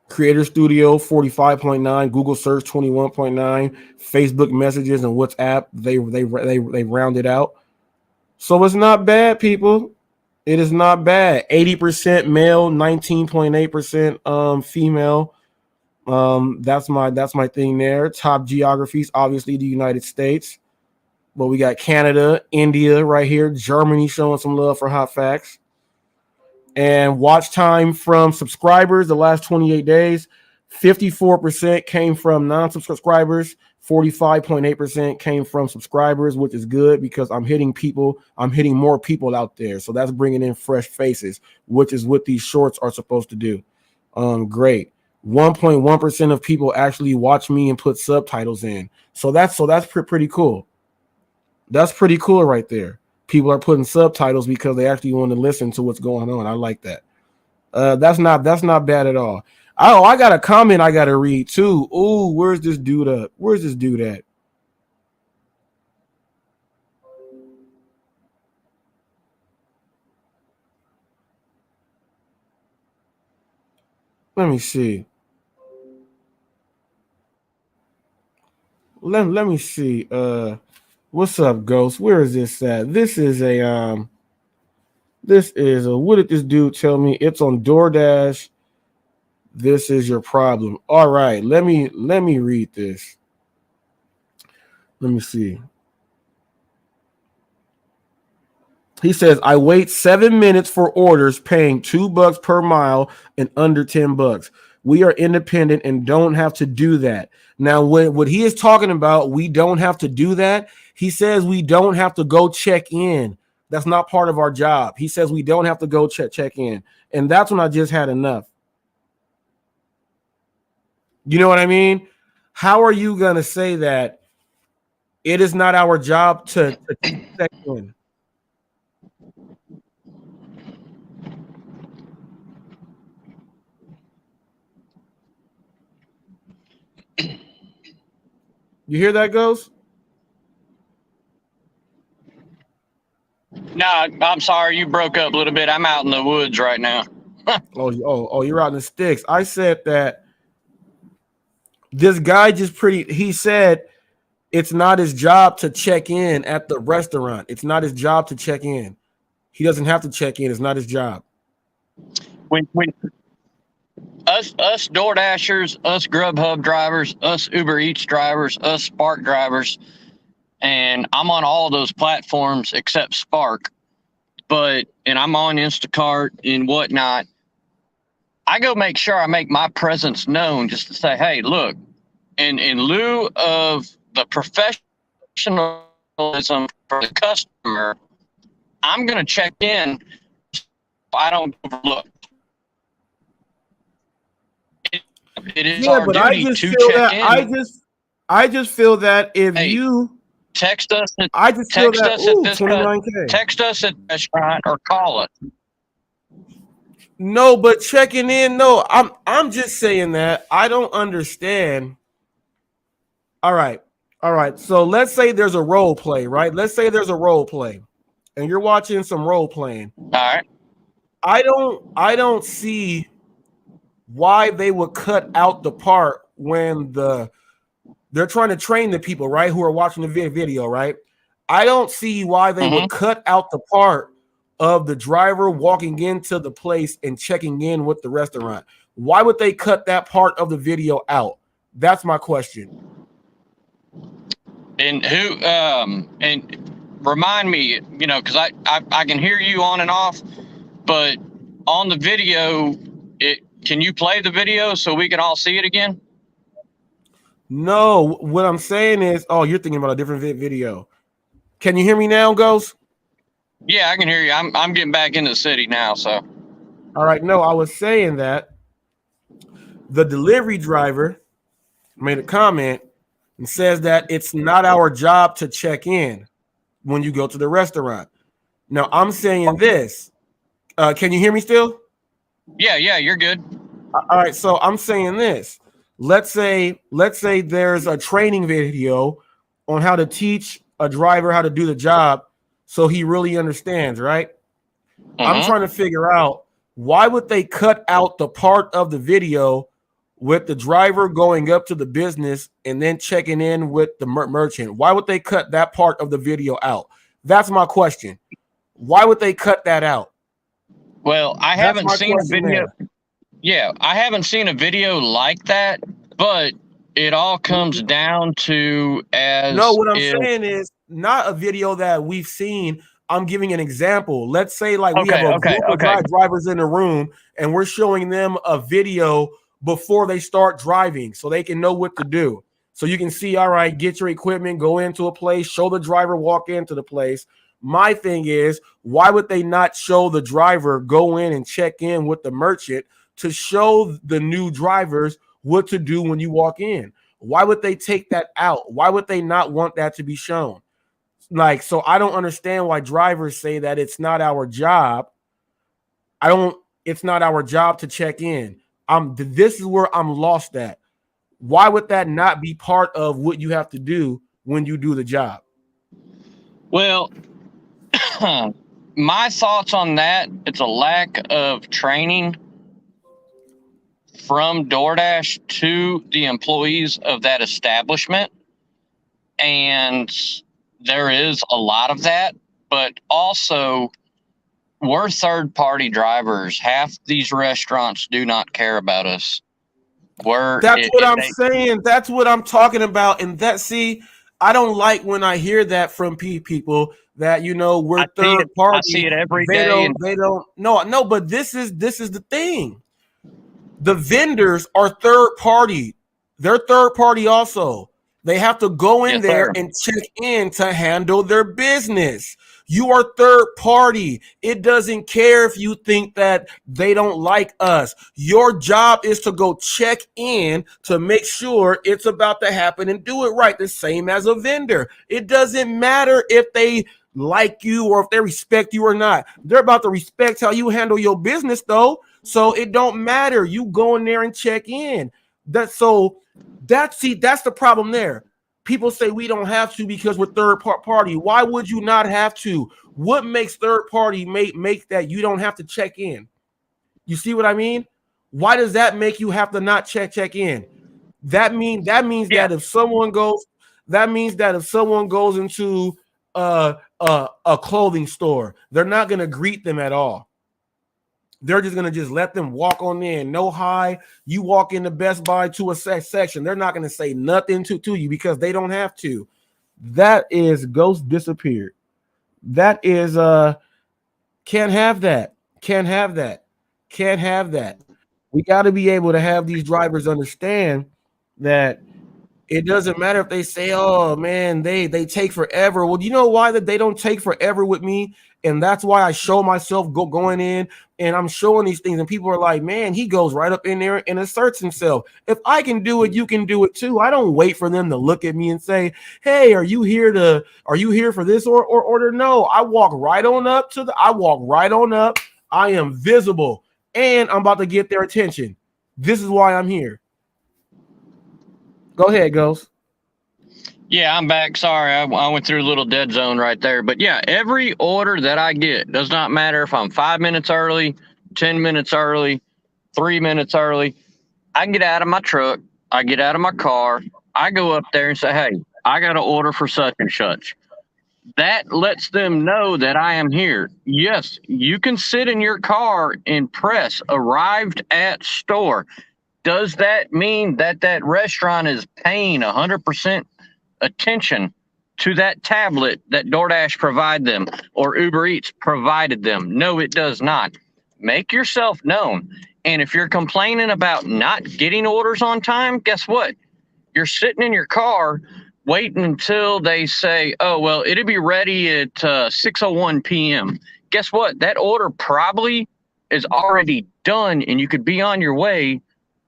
Creator Studio 45.9, Google Search 21.9, Facebook Messages and WhatsApp they rounded out. So it's not bad, people. It is not bad. 80% male, 19.8% female. That's my thing there. Top geographies, obviously the United States. But we got Canada, India right here, Germany showing some love for Hot Facts. And watch time from subscribers the last 28 days, 54% came from non-subscribers, 45.8% came from subscribers, which is good because I'm hitting more people out there. So that's bringing in fresh faces, which is what these shorts are supposed to do. Great. 1.1% of people actually watch me and put subtitles in. So that's pretty cool. That's pretty cool right there. People are putting subtitles because they actually want to listen to what's going on. I like that. That's not bad at all. Oh, I got a comment I got to read too. Ooh, where's this dude at? Where's this dude at? Let me see. Let me see. What's up, Ghost? Where is this at? This is a what did this dude tell me? It's on DoorDash. This is your problem. All right, let me read this. Let me see. He says, I wait 7 minutes for orders paying $2 per mile and under $10. We are independent and don't have to do that. Now, what he is talking about, we don't have to do that. He says we don't have to go check in. That's not part of our job. He says we don't have to go check in. And that's when I just had enough. You know what I mean? How are you going to say that it is not our job to check in? You hear that, Ghost? No, I'm sorry. You broke up a little bit. I'm out in the woods right now. oh, you're out in the sticks. I said that this guy he said it's not his job to check in at the restaurant. It's not his job to check in. He doesn't have to check in. It's not his job. When us DoorDashers, us Grubhub drivers, us Uber Eats drivers, us Spark drivers, and I'm on all those platforms except Spark, and I'm on Instacart and whatnot. I go make sure I make my presence known just to say, hey, look, in lieu of the professionalism for the customer, I'm going to check in. I don't overlook. It is our duty to check in. I just feel that if you text us at restaurant or call us. No, but checking in, no, I'm just saying that I don't understand. All right. So let's say there's a role play, right? Let's say there's a role play, and you're watching some role playing. All right. I don't see why they would cut out the part when they're trying to train the people, right, who are watching the video, right? I don't see why they would cut out the part of the driver walking into the place and checking in with the restaurant. Why would they cut that part of the video out? That's my question. And and remind me, because I can hear you on and off, but on the video, can you play the video so we can all see it again? No, what I'm saying is, oh, you're thinking about a different video. Can you hear me now, Ghost? Yeah, I can hear you. I'm getting back in the city now, so. All right, no, I was saying that the delivery driver made a comment and says that it's not our job to check in when you go to the restaurant. Now, I'm saying this. Can you hear me still? Yeah, you're good. All right, so I'm saying this. Let's say there's a training video on how to teach a driver how to do the job so he really understands, right? I'm trying to figure out why would they cut out the part of the video with the driver going up to the business and then checking in with the merchant? Why would they cut that part of the video out? That's my question. Why would they cut that out? Well, I That's haven't my seen a question video. there. Yeah, I haven't seen a video like that, but it all comes down to No, as what I'm if saying is not a video that we've seen. I'm giving an example. Let's say like we have a group of drivers in the room and we're showing them a video before they start driving so they can know what to do. So you can see, all right, get your equipment, go into a place, show the driver, walk into the place. My thing is, why would they not show the driver go in and check in with the merchant to show the new drivers what to do when you walk in? Why would they take that out? Why would they not want that to be shown? Like, so I don't understand why drivers say that it's not our job. It's not our job to check in. This is where I'm lost at. Why would that not be part of what you have to do when you do the job? well, my thoughts on that, it's a lack of training from DoorDash to the employees of that establishment. And there is a lot of that, but also we're third-party drivers. Half these restaurants do not care about us. That's what I'm saying. That's what I'm talking about. And I don't like when I hear that from people that, we're third party. I see it every day. No, but this is the thing. The vendors are third party. They're third party also. They have to go in there and check in to handle their business. You are third party. It doesn't care if you think that they don't like us. Your job is to go check in to make sure it's about to happen and do it right. The same as a vendor. It doesn't matter if they like you or if they respect you or not. They're about to respect how you handle your business though. So it don't matter. You go in there and check in. That's the problem there. People say we don't have to because we're third party. Why would you not have to? What makes third party make that you don't have to check in? You see what I mean? Why does that make you have to not check in? That means that if someone goes into a clothing store, they're not going to greet them at all. They're just going to just let them walk on in. No hi. You walk into Best Buy to a section. They're not going to say nothing to you because they don't have to. That is Ghost disappeared. That is can't have that. Can't have that. Can't have that. We got to be able to have these drivers understand that it doesn't matter if they say, oh man, they take forever. Well, you know why that they don't take forever with me? And that's why I show myself going in and I'm showing these things. And people are like, man, he goes right up in there and asserts himself. If I can do it, you can do it too. I don't wait for them to look at me and say, hey, are you here for this or order? No, I walk right on up. I am visible and I'm about to get their attention. This is why I'm here. Go ahead, Ghost. Yeah, I'm back. Sorry, I went through a little dead zone right there. But yeah, every order that I get, does not matter if I'm 5 minutes early, 10 minutes early, 3 minutes early, I get out of my truck, I get out of my car, I go up there and say, hey, I got an order for such and such. That lets them know that I am here. Yes, you can sit in your car and press arrived at store. Does that mean that restaurant is paying 100% attention to that tablet that DoorDash provide them or Uber Eats provided them? No, it does not. Make yourself known. And if you're complaining about not getting orders on time, guess what? You're sitting in your car waiting until they say, oh, well, it'll be ready at 6:01 p.m. Guess what? That order probably is already done, and you could be on your way,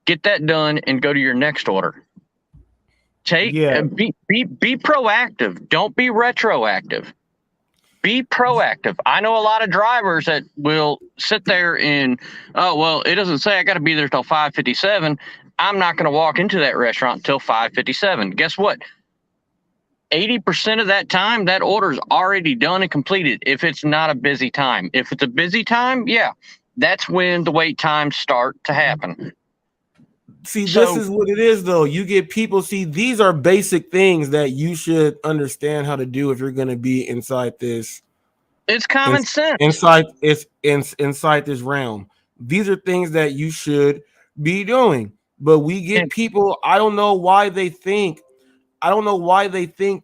get that done, and go to your next order. Be proactive. Don't be retroactive. Be proactive. I know a lot of drivers that will sit there and, oh, well, it doesn't say I got to be there till 5:57. I'm not going to walk into that restaurant until 5:57. Guess what? 80% of that time, that order's already done and completed if it's not a busy time. If it's a busy time, yeah, that's when the wait times start to happen. See, this is what it is, though. You get people, these are basic things that you should understand how to do if you're going to be inside this. It's common sense. Inside this realm. These are things that you should be doing. But we get people, I don't know why they think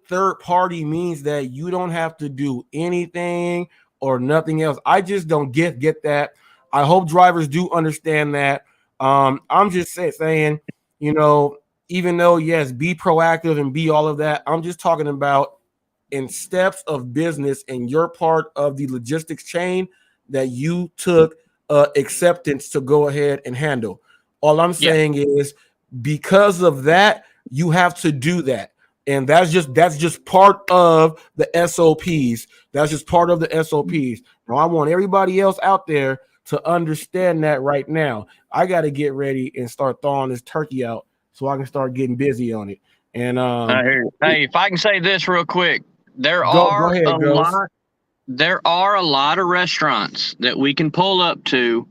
third party means that you don't have to do anything or nothing else. I just don't get that. I hope drivers do understand that. I'm just saying, you know, even though, yes, be proactive and be all of that, I'm just talking about in steps of business and your part of the logistics chain that you took acceptance to go ahead and handle. All I'm saying is because of that, you have to do that. And that's just part of the SOPs. That's just part of the SOPs. Now, I want everybody else out there to understand that right now. I got to get ready and start thawing this turkey out so I can start getting busy on it. And hey, if I can say this real quick, there are a lot of restaurants that we can pull up to,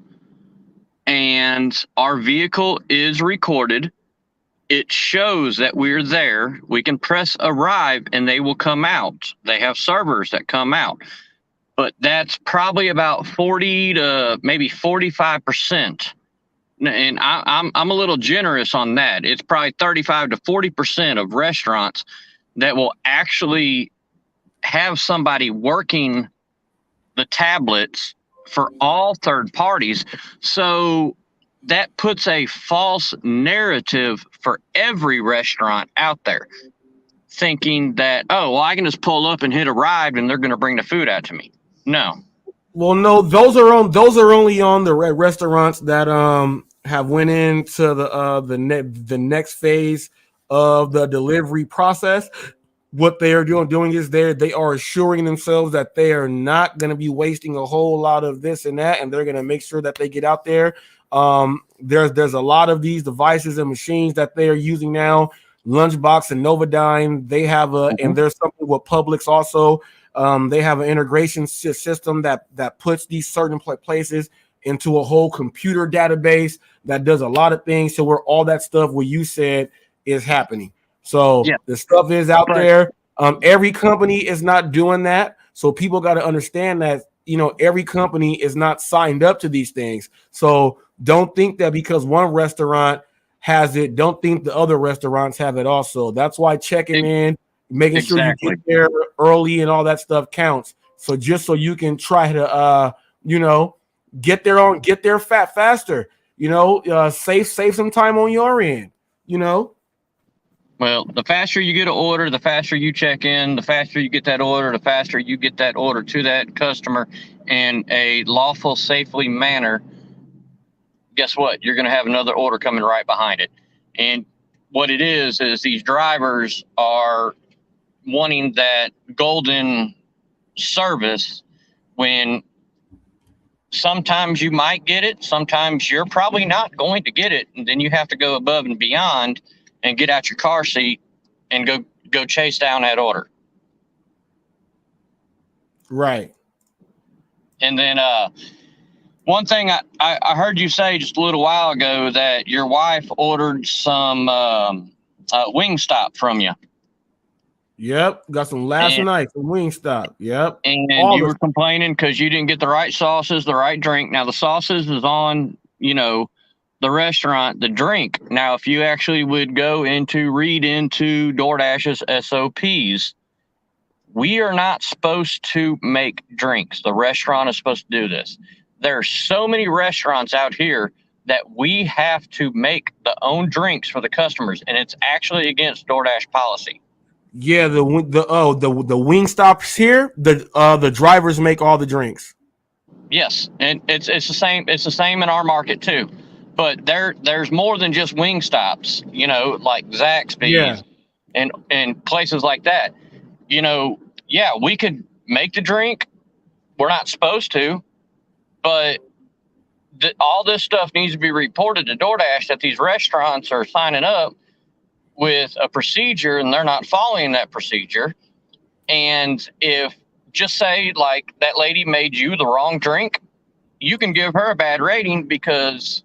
and our vehicle is recorded. It shows that we're there. We can press arrive and they will come out. They have servers that come out. But that's probably about 40 to maybe 45%. And I'm a little generous on that. It's probably 35 to 40% of restaurants that will actually have somebody working the tablets for all third parties. So that puts a false narrative for every restaurant out there, thinking that, oh, well, I can just pull up and hit arrive and they're going to bring the food out to me. No. Well, no, those are only on the restaurants that have went into the next phase of the delivery process. What they are doing is they are assuring themselves that they are not going to be wasting a whole lot of this and that, and they're going to make sure that they get out there. There's a lot of these devices and machines that they are using now. Lunchbox and Novodyne, they have and there's something with Publix also. They have an integration system that puts these certain places into a whole computer database that does a lot of things. So where all that stuff what you said is happening. So the stuff is out there. Every company is not doing that. So people got to understand that, you know, every company is not signed up to these things. So don't think that because one restaurant has it, don't think the other restaurants have it also. That's why checking in, making sure you get there early and all that stuff counts. So just so you can try to, get there faster, save some time on your end, Well, the faster you get an order, the faster you check in, the faster you get that order, the faster you get that order to that customer in a lawful, safely manner. Guess what? You're going to have another order coming right behind it. And what it is these drivers are wanting that golden service when sometimes you might get it, sometimes you're probably not going to get it, and then you have to go above and beyond and get out your car seat and go chase down that order. Right. And then one thing I heard you say just a little while ago that your wife ordered some Wingstop from you. Yep, got some last night from Wingstop. Yep. And you were complaining because you didn't get the right sauces, the right drink. Now the sauces is on, the restaurant, the drink. Now, if you actually would read into DoorDash's SOPs, we are not supposed to make drinks. The restaurant is supposed to do this. There are so many restaurants out here that we have to make the own drinks for the customers, and it's actually against DoorDash policy. Yeah, the wing stops here. The drivers make all the drinks. Yes, and it's the same. It's the same in our market too, but there's more than just wing stops. You know, like Zaxby's and places like that. You know, yeah, we could make the drink. We're not supposed to, but all this stuff needs to be reported to DoorDash that these restaurants are signing up with a procedure and they're not following that procedure. And if just say like that lady made you the wrong drink, you can give her a bad rating because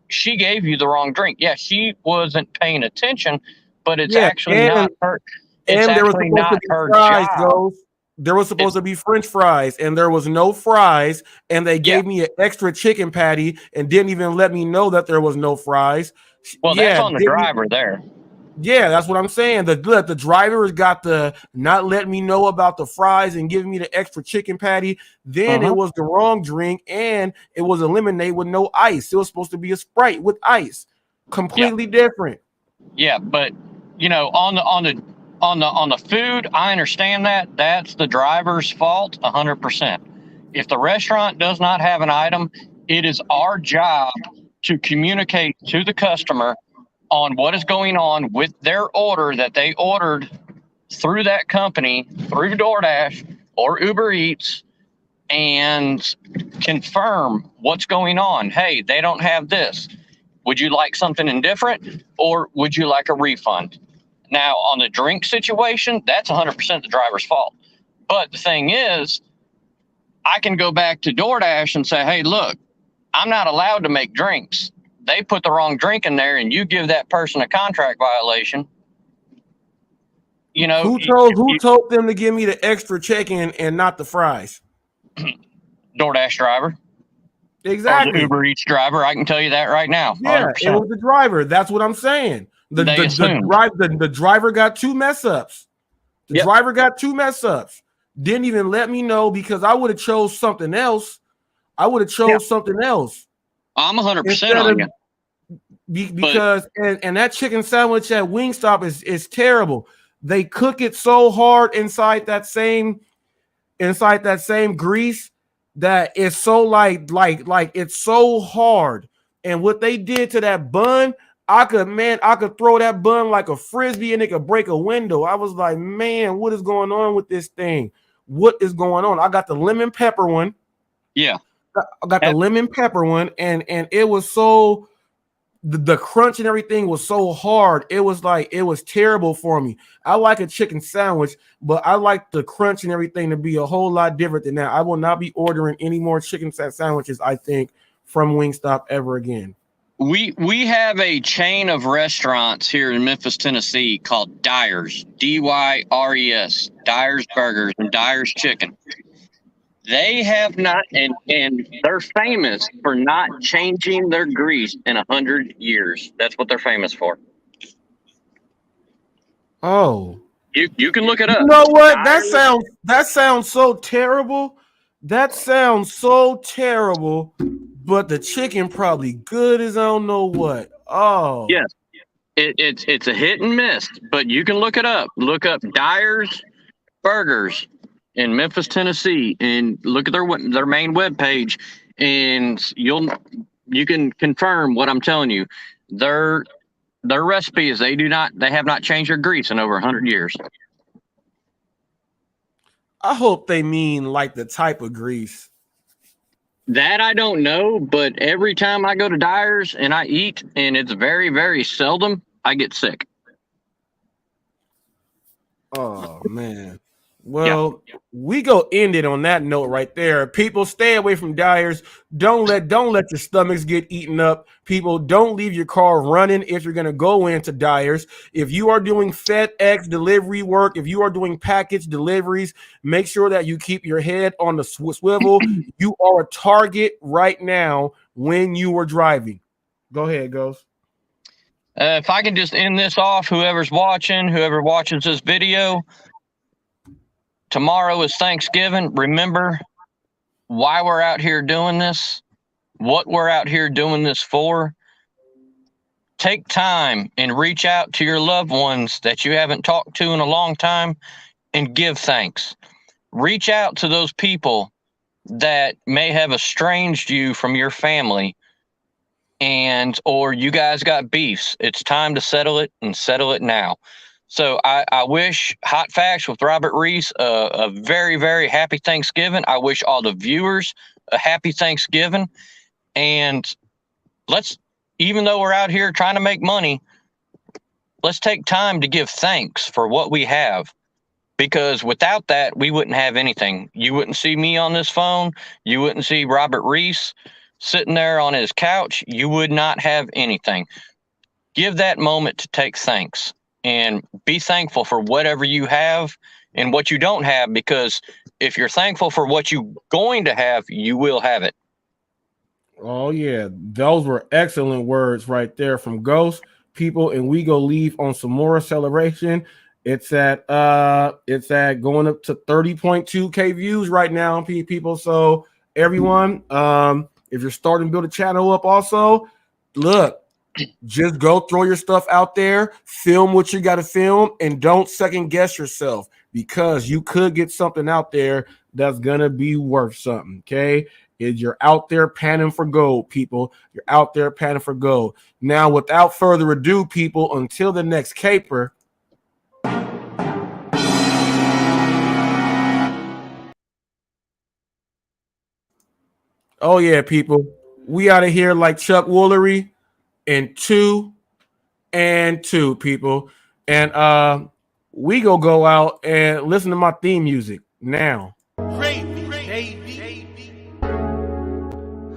she gave you the wrong drink. Yeah, she wasn't paying attention, but it's actually not her. It's actually not her job. There was supposed to be French fries, and there was no fries, and they gave me an extra chicken patty and didn't even let me know that there was no fries. Well, that's on the driver there. Yeah, that's what I'm saying. The driver got to not let me know about the fries and give me the extra chicken patty. Then it was the wrong drink, and it was a lemonade with no ice. It was supposed to be a Sprite with ice. Completely different. Yeah, but you know, on the food, I understand that. That's the driver's fault 100%. If the restaurant does not have an item, it is our job to communicate to the customer on what is going on with their order that they ordered through that company, through DoorDash or Uber Eats, and confirm what's going on. Hey, they don't have this. Would you like something indifferent, or would you like a refund? Now, on the drink situation, that's 100% the driver's fault. But the thing is, I can go back to DoorDash and say, hey, look, I'm not allowed to make drinks. They put the wrong drink in there, and you give that person a contract violation. You know, who told them to give me the extra chicken and not the fries? DoorDash driver. Exactly. Or the Uber Eats driver. I can tell you that right now. 100%. Yeah, it was the driver. That's what I'm saying. The driver got two mess ups. The driver got two mess ups. Didn't even let me know because I would have chose something else. Something else. I'm 100% on you. Because and that chicken sandwich at Wingstop is terrible. They cook it so hard inside that same grease that it's so like it's so hard. And what they did to that bun, I could throw that bun like a frisbee and it could break a window. I was like, man, what is going on with this thing? What is going on? I got the lemon pepper one. Yeah. I got the lemon pepper one, and it was so the crunch and everything was so hard. It was terrible for me. I like a chicken sandwich, but I like the crunch and everything to be a whole lot different than that. I will not be ordering any more chicken sandwiches, I think, from Wingstop ever again. We have a chain of restaurants here in Memphis, Tennessee called Dyers, Dyres, Dyers Burgers and Dyers Chicken. They have not, and they're famous for not changing their grease in 100 years. That's what they're famous for. Oh, you can look it up. You know what? That sounds so terrible. That sounds so terrible. But the chicken probably good as I don't know what. Oh, yes, it's a hit and miss. But you can look it up. Look up Dyers Burgers in Memphis, Tennessee, and look at their main webpage, and you can confirm what I'm telling you. Their recipes, they have not changed their grease in over 100 years. I hope they mean like the type of grease. That I don't know, but every time I go to Dyers and I eat, and it's very, very seldom, I get sick. Oh man. Well, we go end it on that note right there. People, stay away from Dyers. Don't let your stomachs get eaten up. People, don't leave your car running if you're going to go into Dyers. If you are doing FedEx delivery work, if you are doing package deliveries, make sure that you keep your head on the swivel. You are a target right now when you are driving. Go ahead, Ghost. If I can just end this off, whoever watches this video, tomorrow is Thanksgiving. Remember why we're out here doing this. what we're out here doing this for, take time and reach out to your loved ones that you haven't talked to in a long time and give thanks. Reach out to those people that may have estranged you from your family, and or you guys got beefs. It's time to settle it, and settle it now. So I wish Hot Facts with Robert Reese a very, very happy Thanksgiving. I wish all the viewers a happy Thanksgiving. And let's, even though we're out here trying to make money, let's take time to give thanks for what we have. Because without that, we wouldn't have anything. You wouldn't see me on this phone. You wouldn't see Robert Reese sitting there on his couch. You would not have anything. Give that moment to take thanks and be thankful for whatever you have and what you don't have, because if you're thankful for what you're going to have, you will have it. Oh, yeah. Those were excellent words right there from Ghost, people. And we go leave on some more acceleration. It's at going up to 30.2K views right now, people. So everyone, if you're starting to build a channel up also, look, just go throw your stuff out there, film what you got to film, and don't second guess yourself, because you could get something out there that's going to be worth something. Okay. You're out there panning for gold, people. You're out there panning for gold. Now, without further ado, people, until the next caper, oh, yeah, people. We out of here like Chuck Woolery in 2 and 2, people. And we go out and listen to my theme music now.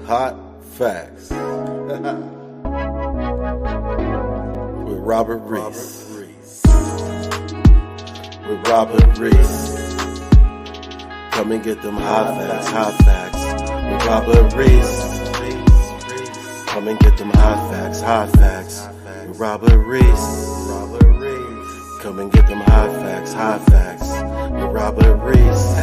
Hot Facts with Robert Reese. With Robert Reese. Come and get them hot facts with Robert Reese. Come and get them hot facts with Robert Reese. Come and get them hot facts with Robert Reese.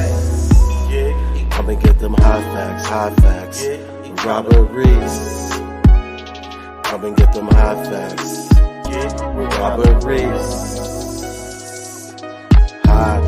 Come and get them hot facts with Robert Reese. Come and get them hot facts with Robert Reese. Hot